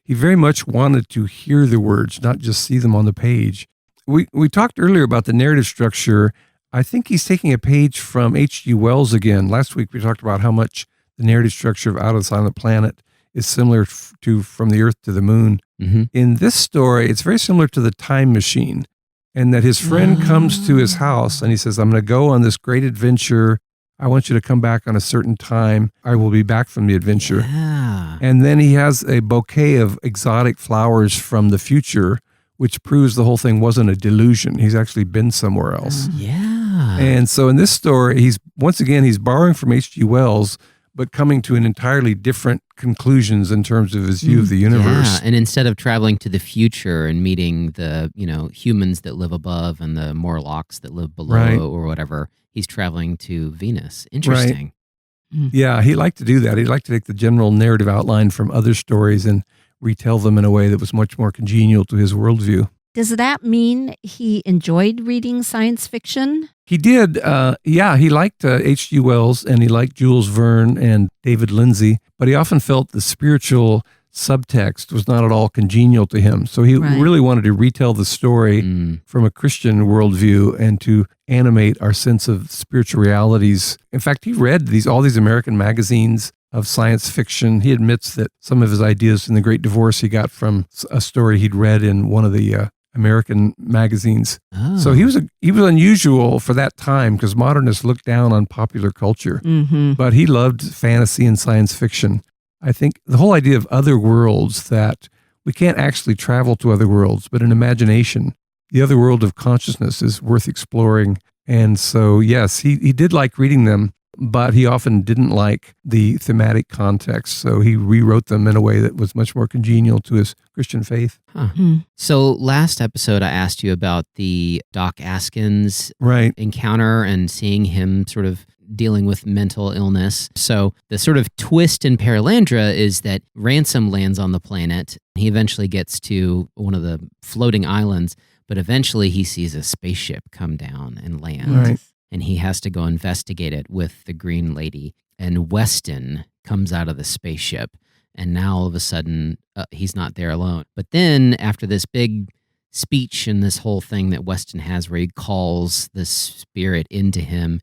He very much wanted to hear the words, not just see them on the page. We talked earlier about the narrative structure. I think he's taking a page from H.G. Wells again. Last week we talked about how much the narrative structure of Out of the Silent Planet is similar to From the Earth to the Moon. Mm-hmm. In this story, it's very similar to The Time Machine, and that his friend comes to his house and he says, I'm going to go on this great adventure. I want you to come back on a certain time. I will be back from the adventure. Yeah. And then he has a bouquet of exotic flowers from the future, which proves the whole thing wasn't a delusion. He's actually been somewhere else. Yeah. And so in this story, he's borrowing from H.G. Wells, but coming to an entirely different conclusions in terms of his view of the universe. Yeah, and instead of traveling to the future and meeting the, humans that live above and the Morlocks that live below or whatever, he's traveling to Venus. Interesting. Right. Yeah, he liked to do that. He liked to take the general narrative outline from other stories and retell them in a way that was much more congenial to his worldview. Does that mean he enjoyed reading science fiction? He did. He liked H.G. Wells, and he liked Jules Verne and David Lindsay, but he often felt the spiritual subtext was not at all congenial to him. So he really wanted to retell the story from a Christian worldview and to animate our sense of spiritual realities. In fact, he read all these American magazines of science fiction. He admits that some of his ideas in The Great Divorce he got from a story he'd read in one of the American magazines. Oh. So he was unusual for that time, because modernists looked down on popular culture. Mm-hmm. But he loved fantasy and science fiction. I think the whole idea of other worlds, that we can't actually travel to other worlds, but in imagination, the other world of consciousness is worth exploring. And so, yes, he did like reading them, but he often didn't like the thematic context. So he rewrote them in a way that was much more congenial to his Christian faith. Huh. So last episode, I asked you about the Doc Askins encounter and seeing him sort of dealing with mental illness. So the sort of twist in Perelandra is that Ransom lands on the planet. He eventually gets to one of the floating islands, but eventually he sees a spaceship come down and land. Right. And he has to go investigate it with the Green Lady. And Weston comes out of the spaceship, and now all of a sudden he's not there alone. But then after this big speech and this whole thing that Weston has where he calls the spirit into him,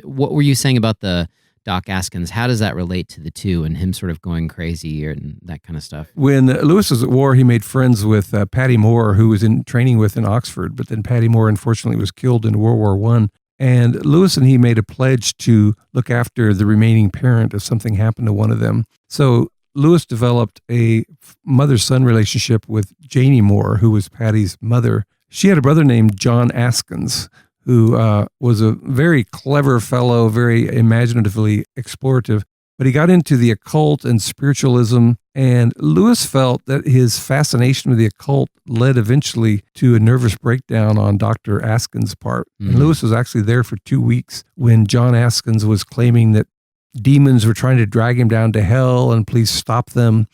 what were you saying about the Doc Askins? How does that relate to the two and him sort of going crazy and that kind of stuff? When Lewis was at war, he made friends with Patty Moore, who was in training with in Oxford. But then Patty Moore, unfortunately, was killed in World War I. And Lewis and he made a pledge to look after the remaining parent if something happened to one of them. So Lewis developed a mother-son relationship with Janie Moore, who was Patty's mother. She had a brother named John Askins, who was a very clever fellow, very imaginatively explorative. But he got into the occult and spiritualism, and Lewis felt that his fascination with the occult led eventually to a nervous breakdown on Dr. Askin's part. And Lewis was actually there for 2 weeks when John Askins was claiming that demons were trying to drag him down to hell and please stop them.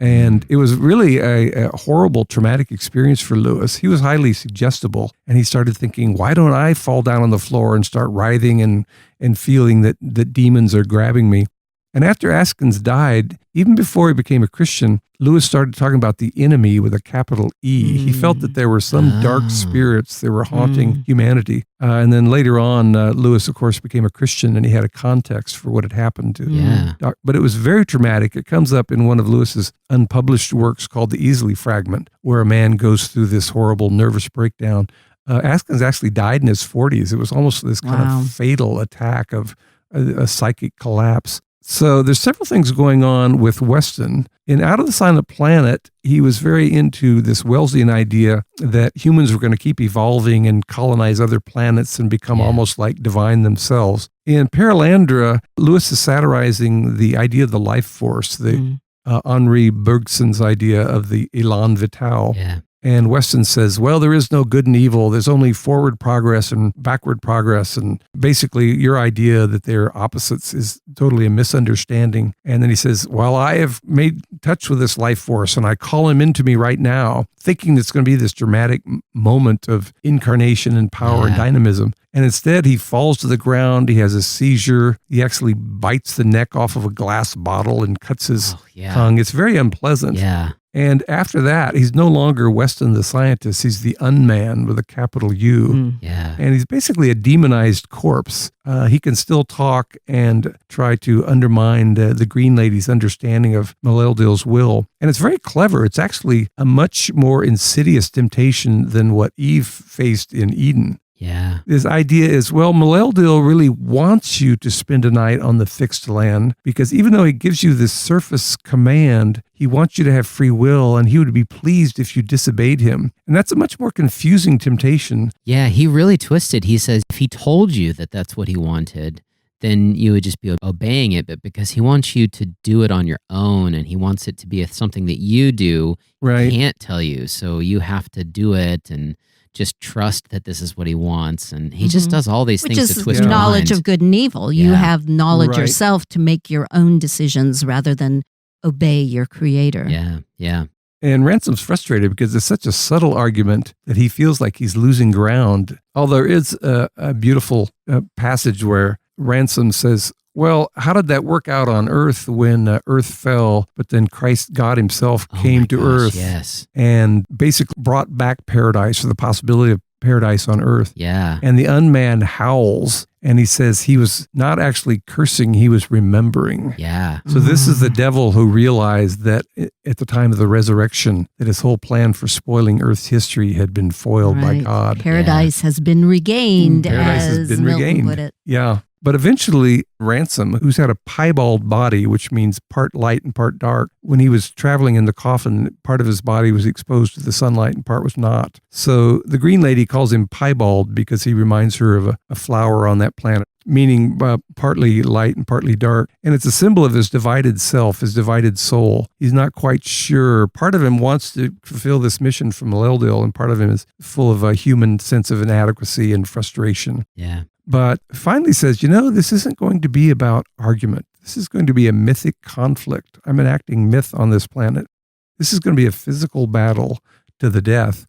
And it was really a horrible, traumatic experience for Lewis. He was highly suggestible, and he started thinking, why don't I fall down on the floor and start writhing and feeling that demons are grabbing me? And after Askins died, even before he became a Christian, Lewis started talking about the enemy with a capital E. He felt that there were some dark spirits that were haunting humanity. And then later on, Lewis, of course, became a Christian, and he had a context for what had happened to him. But it was very traumatic. It comes up in one of Lewis's unpublished works called The Easily Fragment, where a man goes through this horrible nervous breakdown. Askins actually died in his 40s. It was almost this kind of fatal attack of a psychic collapse. So there's several things going on with Weston. In Out of the Silent Planet, he was very into this Wellesian idea that humans were going to keep evolving and colonize other planets and become almost like divine themselves. In Perelandra, Lewis is satirizing the idea of the life force, the Henri Bergson's idea of the élan vital. And Weston says, well, there is no good and evil. There's only forward progress and backward progress. And basically, your idea that they're opposites is totally a misunderstanding. And then he says, well, I have made touch with this life force, and I call him into me right now, thinking it's going to be this dramatic moment of incarnation and power and dynamism. And instead, he falls to the ground. He has a seizure. He actually bites the neck off of a glass bottle and cuts his tongue. It's very unpleasant. And after that, he's no longer Weston the scientist. He's the unman with a capital U. And he's basically a demonized corpse. He can still talk and try to undermine the Green Lady's understanding of Maleldil's will. And it's very clever. It's actually a much more insidious temptation than what Eve faced in Eden. This idea is, well, Maleldil really wants you to spend a night on the fixed land, because even though he gives you this surface command, he wants you to have free will, and he would be pleased if you disobeyed him. And that's a much more confusing temptation. He really twisted. He says if he told you that that's what he wanted, then you would just be obeying it. But because he wants you to do it on your own, and he wants it to be something that you do, he can't tell you. So you have to do it and just trust that this is what he wants. And he just does all these things to twist your mind. Knowledge of good and evil. You have knowledge yourself to make your own decisions rather than obey your creator. And Ransom's frustrated because it's such a subtle argument that he feels like he's losing ground. Although there is a beautiful passage where Ransom says, well, how did that work out on Earth when Earth fell, but then Christ, God himself, came to Earth and basically brought back paradise, or the possibility of paradise on Earth. And the unman howls, and he says he was not actually cursing, he was remembering. So this is the devil who realized that at the time of the resurrection, that his whole plan for spoiling Earth's history had been foiled by God. Paradise has been regained, Paradise as has been Milton regained. put it. But eventually, Ransom, who's had a piebald body, which means part light and part dark, when he was traveling in the coffin, part of his body was exposed to the sunlight and part was not. So the Green Lady calls him piebald because he reminds her of a flower on that planet, meaning partly light and partly dark. And it's a symbol of his divided self, his divided soul. He's not quite sure. Part of him wants to fulfill this mission from Maleldil, and part of him is full of a human sense of inadequacy and frustration. But finally says, this isn't going to be about argument. This is going to be a mythic conflict. I'm enacting myth on this planet. This is going to be a physical battle to the death.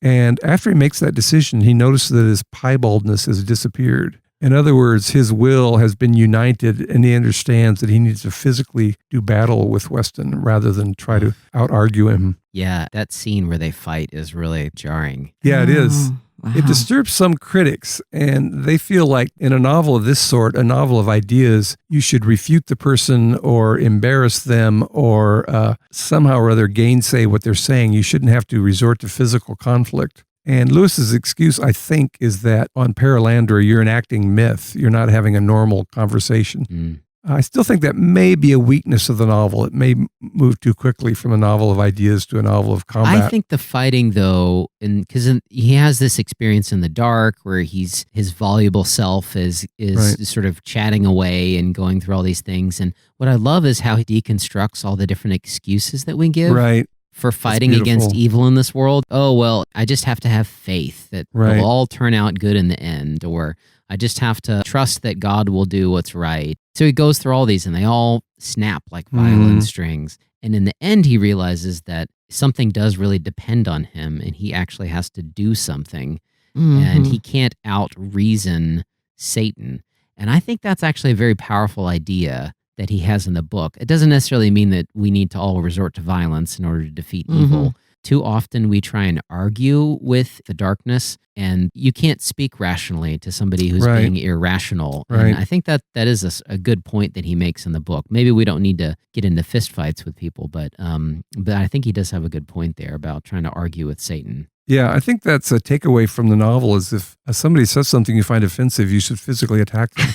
And after he makes that decision, he notices that his piebaldness has disappeared. In other words, his will has been united, and he understands that he needs to physically do battle with Weston rather than try to out-argue him. That scene where they fight is really jarring. It is. Wow. It disturbs some critics, and they feel like in a novel of this sort, a novel of ideas, you should refute the person or embarrass them or somehow or other gainsay what they're saying. You shouldn't have to resort to physical conflict. And Lewis's excuse, I think, is that on Perelandra, you're enacting myth. You're not having a normal conversation. I still think that may be a weakness of the novel. It may move too quickly from a novel of ideas to a novel of combat. I think the fighting, though, because he has this experience in the dark where his voluble self is Right. sort of chatting away and going through all these things. And what I love is how he deconstructs all the different excuses that we give Right. for fighting against evil in this world. Oh, well, I just have to have faith that Right. it'll all turn out good in the end, or I just have to trust that God will do what's right. So he goes through all these and they all snap like violin strings. And in the end, he realizes that something does really depend on him and he actually has to do something. And he can't out-reason Satan. And I think that's actually a very powerful idea that he has in the book. It doesn't necessarily mean that we need to all resort to violence in order to defeat evil. Too often we try and argue with the darkness, and you can't speak rationally to somebody who's Right. being irrational. Right. And I think that is a good point that he makes in the book. Maybe we don't need to get into fistfights with people, but I think he does have a good point there about trying to argue with Satan. Yeah, I think that's a takeaway from the novel is if somebody says something you find offensive, you should physically attack them.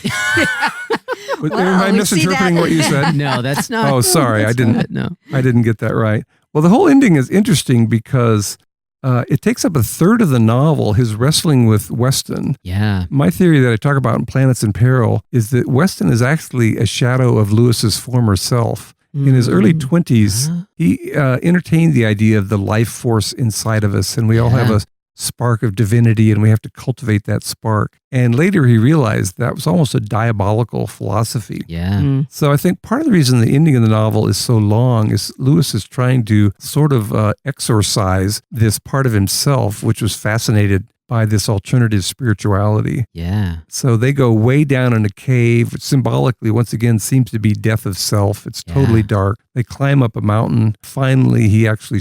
Am I misinterpreting what you said? No, that's not. Oh, sorry, I didn't. No. I didn't get that right. Well, the whole ending is interesting because it takes up a third of the novel, his wrestling with Weston. Yeah. My theory that I talk about in Planets in Peril is that Weston is actually a shadow of Lewis's former self. In his early 20s, he entertained the idea of the life force inside of us, and we all have a spark of divinity, and we have to cultivate that spark. And later he realized that was almost a diabolical philosophy. Yeah. So I think part of the reason the ending of the novel is so long is Lewis is trying to sort of exorcise this part of himself, which was fascinated by this alternative spirituality. Yeah. So they go way down in a cave, which symbolically, once again, seems to be death of self. It's totally dark. They climb up a mountain. Finally, he actually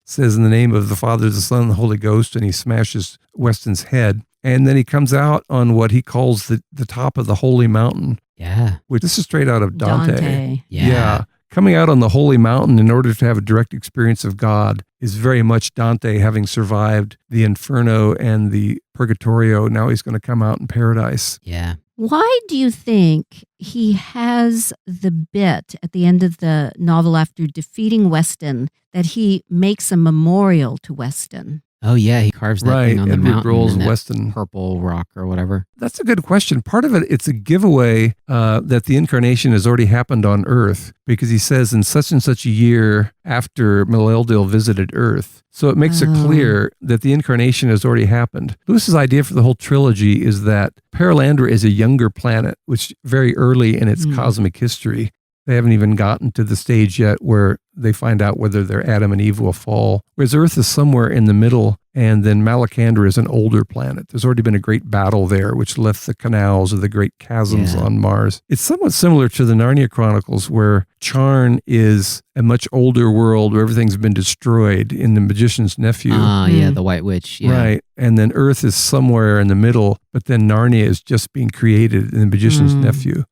says in the name of the Father, the Son, and the Holy Ghost, and he smashes Weston's head. And then he comes out on what he calls the top of the holy mountain. Yeah. Which this is straight out of Dante. Yeah. Coming out on the holy mountain in order to have a direct experience of God is very much Dante having survived the Inferno and the Purgatorio. Now he's going to come out in paradise. Yeah. Why do you think he has the bit at the end of the novel after defeating Weston that he makes a memorial to Weston? Oh, yeah, he carves that thing on the Edward mountain Rolls in that Weston. purple rock or whatever. That's a good question. Part of it, it's a giveaway that the incarnation has already happened on Earth because he says in such and such a year after Melildil visited Earth. So it makes it clear that the incarnation has already happened. Lewis's idea for the whole trilogy is that Perelandra is a younger planet, which very early in its cosmic history. They haven't even gotten to the stage yet where they find out whether they're Adam and Eve will fall. Whereas Earth is somewhere in the middle, and then Malacandra is an older planet. There's already been a great battle there, which left the canals or the great chasms on Mars. It's somewhat similar to the Narnia Chronicles, where Charn is a much older world where everything's been destroyed in The Magician's Nephew. Yeah, the White Witch. Yeah. Right. And then Earth is somewhere in the middle, but then Narnia is just being created in The Magician's Nephew.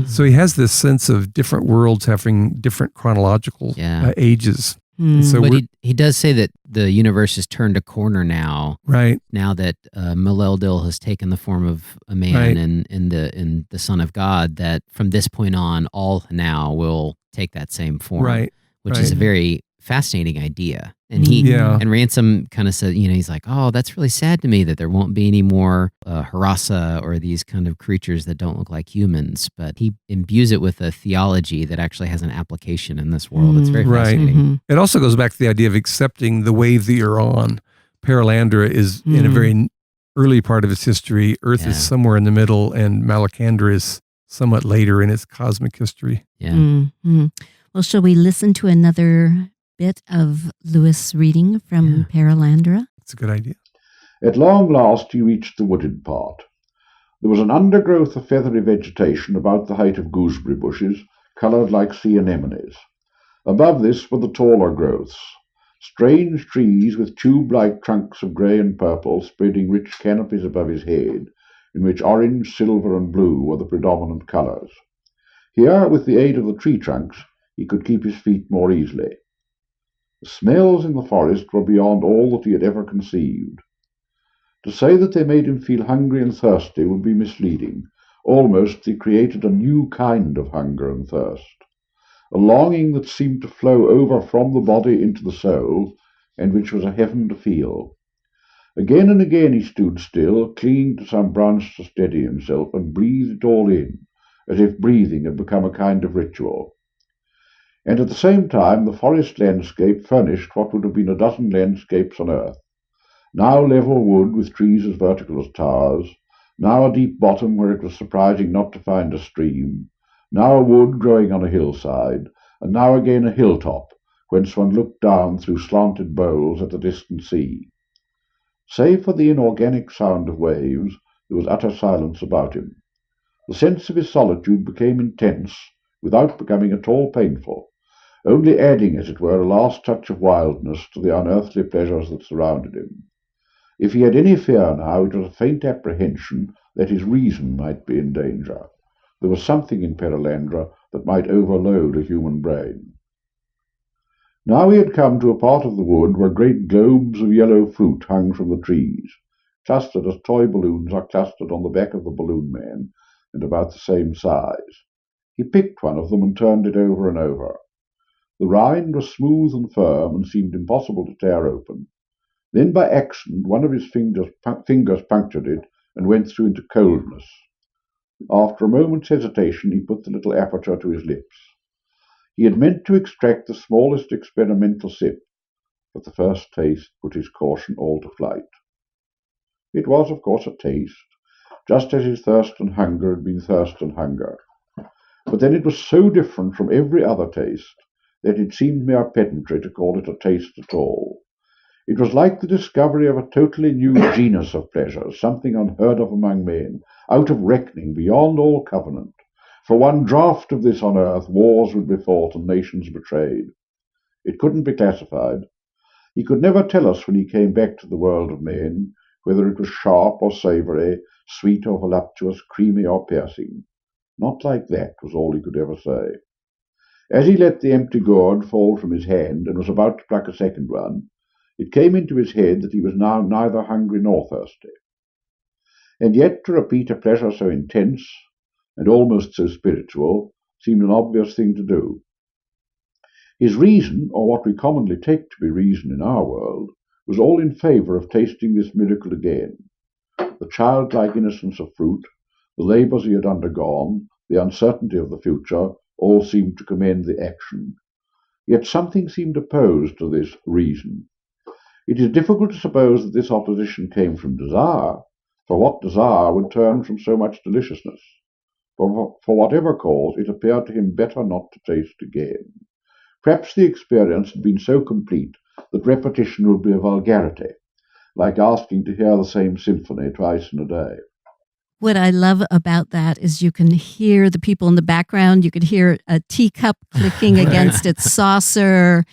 So he has this sense of different worlds having different chronological ages. So but he does say that the universe has turned a corner now. Right. Now that Melildil has taken the form of a man and the Son of God, that from this point on, all now will take that same form. Right. Which is a very fascinating idea. And and Ransom kind of said, he's like, oh, that's really sad to me that there won't be any more Harassa or these kind of creatures that don't look like humans. But he imbues it with a theology that actually has an application in this world. It's very fascinating. It also goes back to the idea of accepting the wave that you're on. Perelandra is in a very early part of its history. Earth is somewhere in the middle, and Malacandra is somewhat later in its cosmic history. Yeah. Well, shall we listen to another bit of Lewis reading from Perelandra? It's a good idea. At long last he reached the wooded part. There was an undergrowth of feathery vegetation about the height of gooseberry bushes, coloured like sea anemones. Above this were the taller growths, strange trees with tube-like trunks of grey and purple spreading rich canopies above his head, in which orange, silver and blue were the predominant colours. Here, with the aid of the tree trunks, he could keep his feet more easily. The smells in the forest were beyond all that he had ever conceived. To say that they made him feel hungry and thirsty would be misleading, Almost he created a new kind of hunger and thirst, a longing that seemed to flow over from the body into the soul, and which was a heaven to feel. Again and again he stood still, clinging to some branch to steady himself, and breathed it all in, as if breathing had become a kind of ritual. And at the same time the forest landscape furnished what would have been a dozen landscapes on earth. Now level wood with trees as vertical as towers, now a deep bottom where it was surprising not to find a stream, now a wood growing on a hillside, and now again a hilltop, whence one looked down through slanted bowls at the distant sea. Save for the inorganic sound of waves, there was utter silence about him. The sense of his solitude became intense, without becoming at all painful, only adding, as it were, a last touch of wildness to the unearthly pleasures that surrounded him. If he had any fear now, it was a faint apprehension that his reason might be in danger. There was something in Perelandra that might overload a human brain. Now he had come to a part of the wood where great globes of yellow fruit hung from the trees, clustered as toy balloons are clustered on the back of the balloon man, and about the same size. He picked one of them and turned it over and over. The rind was smooth and firm and seemed impossible to tear open. Then by accident one of his fingers punctured it and went through into coldness. After a moment's hesitation he put the little aperture to his lips. He had meant to extract the smallest experimental sip, but the first taste put his caution all to flight. It was, of course, a taste, just as his thirst and hunger had been thirst and hunger. But then it was so different from every other taste that it seemed mere pedantry to call it a taste at all. It was like the discovery of a totally new genus of pleasure, something unheard of among men, out of reckoning, beyond all covenant. For one draught of this on earth, wars would be fought and nations betrayed. It couldn't be classified. He could never tell us when he came back to the world of men, whether it was sharp or savoury, sweet or voluptuous, creamy or piercing. Not like that, was all he could ever say. As he let the empty gourd fall from his hand and was about to pluck a second one, it came into his head that he was now neither hungry nor thirsty. And yet to repeat a pleasure so intense, and almost so spiritual, seemed an obvious thing to do. His reason, or what we commonly take to be reason in our world, was all in favour of tasting this miracle again. The childlike innocence of fruit, the labours he had undergone, the uncertainty of the future, all seemed to commend the action. Yet something seemed opposed to this reason. It is difficult to suppose that this opposition came from desire, for what desire would turn from so much deliciousness? For whatever cause, it appeared to him better not to taste again. Perhaps the experience had been so complete that repetition would be a vulgarity, like asking to hear the same symphony twice in a day. What I love about that is you can hear the people in the background. You could hear a teacup clicking against its saucer.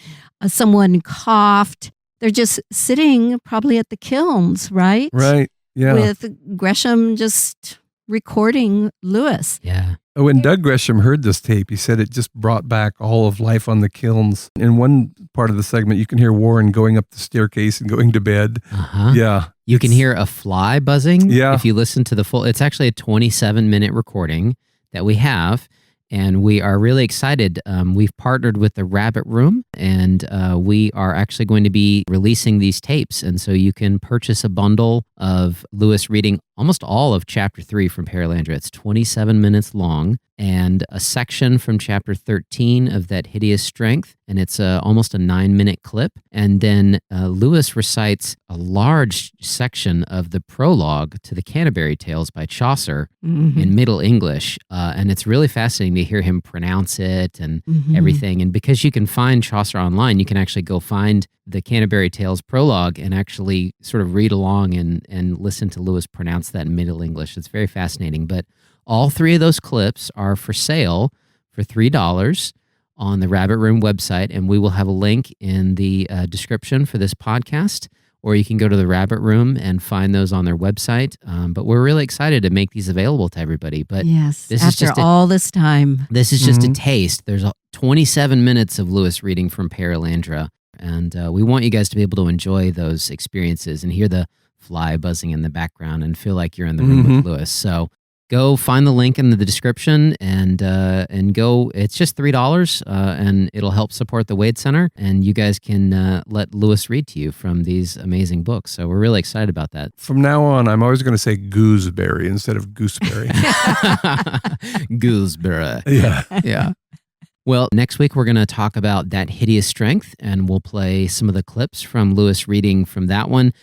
Someone coughed. They're just sitting probably at the kilns, right? Right, yeah. With Gresham just recording Lewis. Yeah. Oh, when Doug Gresham heard this tape, he said it just brought back all of life on the kilns. In one part of the segment, you can hear Warren going up the staircase and going to bed. Uh-huh. Yeah. You can hear a fly buzzing. Yeah. If you listen to the full, it's actually a 27-minute recording that we have. And we are really excited. We've partnered with the Rabbit Room, and we are actually going to be releasing these tapes. And so you can purchase a bundle of Lewis reading almost all of Chapter 3 from Perelandra. It's 27 minutes long, and a section from Chapter 13 of That Hideous Strength, and it's almost a 9-minute clip. And then Lewis recites a large section of the prologue to the Canterbury Tales by Chaucer in Middle English. And it's really fascinating to hear him pronounce it and everything. And because you can find Chaucer online, you can actually go find the Canterbury Tales prologue and actually sort of read along and listen to Lewis pronounce that in Middle English. It's very fascinating. But all three of those clips are for sale for $3 on the Rabbit Room website, and we will have a link in the description for this podcast, or you can go to the Rabbit Room and find those on their website. But we're really excited to make these available to everybody. But yes, this after is just all this time. This is just a taste. There's 27 minutes of Lewis reading from Perelandra, and we want you guys to be able to enjoy those experiences and hear the fly buzzing in the background and feel like you're in the room with Lewis. So go find the link in the description and go. It's just $3, and it'll help support the Wade Center. And you guys can let Lewis read to you from these amazing books. So we're really excited about that. From now on, I'm always going to say gooseberry instead of gooseberry. Gooseberry. Yeah. Yeah. Well, next week we're going to talk about That Hideous Strength, and we'll play some of the clips from Lewis reading from that one.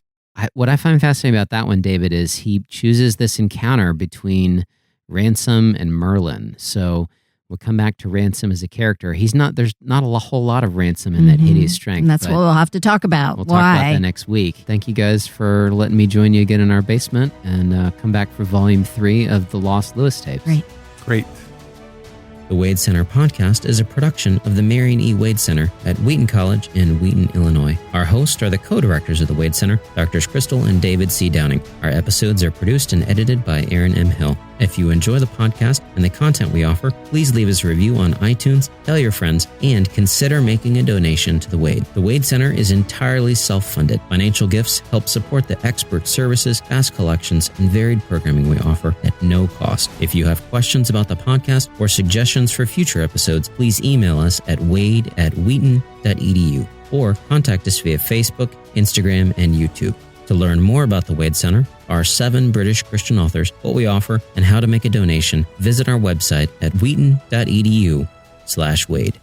What I find fascinating about that one, David, is he chooses this encounter between Ransom and Merlin. So we'll come back to Ransom as a character. There's not a whole lot of Ransom in That Hideous Strength. And that's what we'll have to talk about. We'll talk about that next week. Thank you guys for letting me join you again in our basement, and come back for Volume 3 of the Lost Lewis Tapes. Great. The Wade Center podcast is a production of the Marion E. Wade Center at Wheaton College in Wheaton, Illinois. Our hosts are the co-directors of the Wade Center, Drs. Crystal and David C. Downing. Our episodes are produced and edited by Aaron M. Hill. If you enjoy the podcast and the content we offer, please leave us a review on iTunes, tell your friends, and consider making a donation to the Wade. The Wade Center is entirely self-funded. Financial gifts help support the expert services, vast collections, and varied programming we offer at no cost. If you have questions about the podcast or suggestions for future episodes, please email us at wade@wheaton.edu or contact us via Facebook, Instagram, and YouTube. To learn more about the Wade Center, our 7 British Christian authors, what we offer, and how to make a donation, visit our website at wheaton.edu/Wade.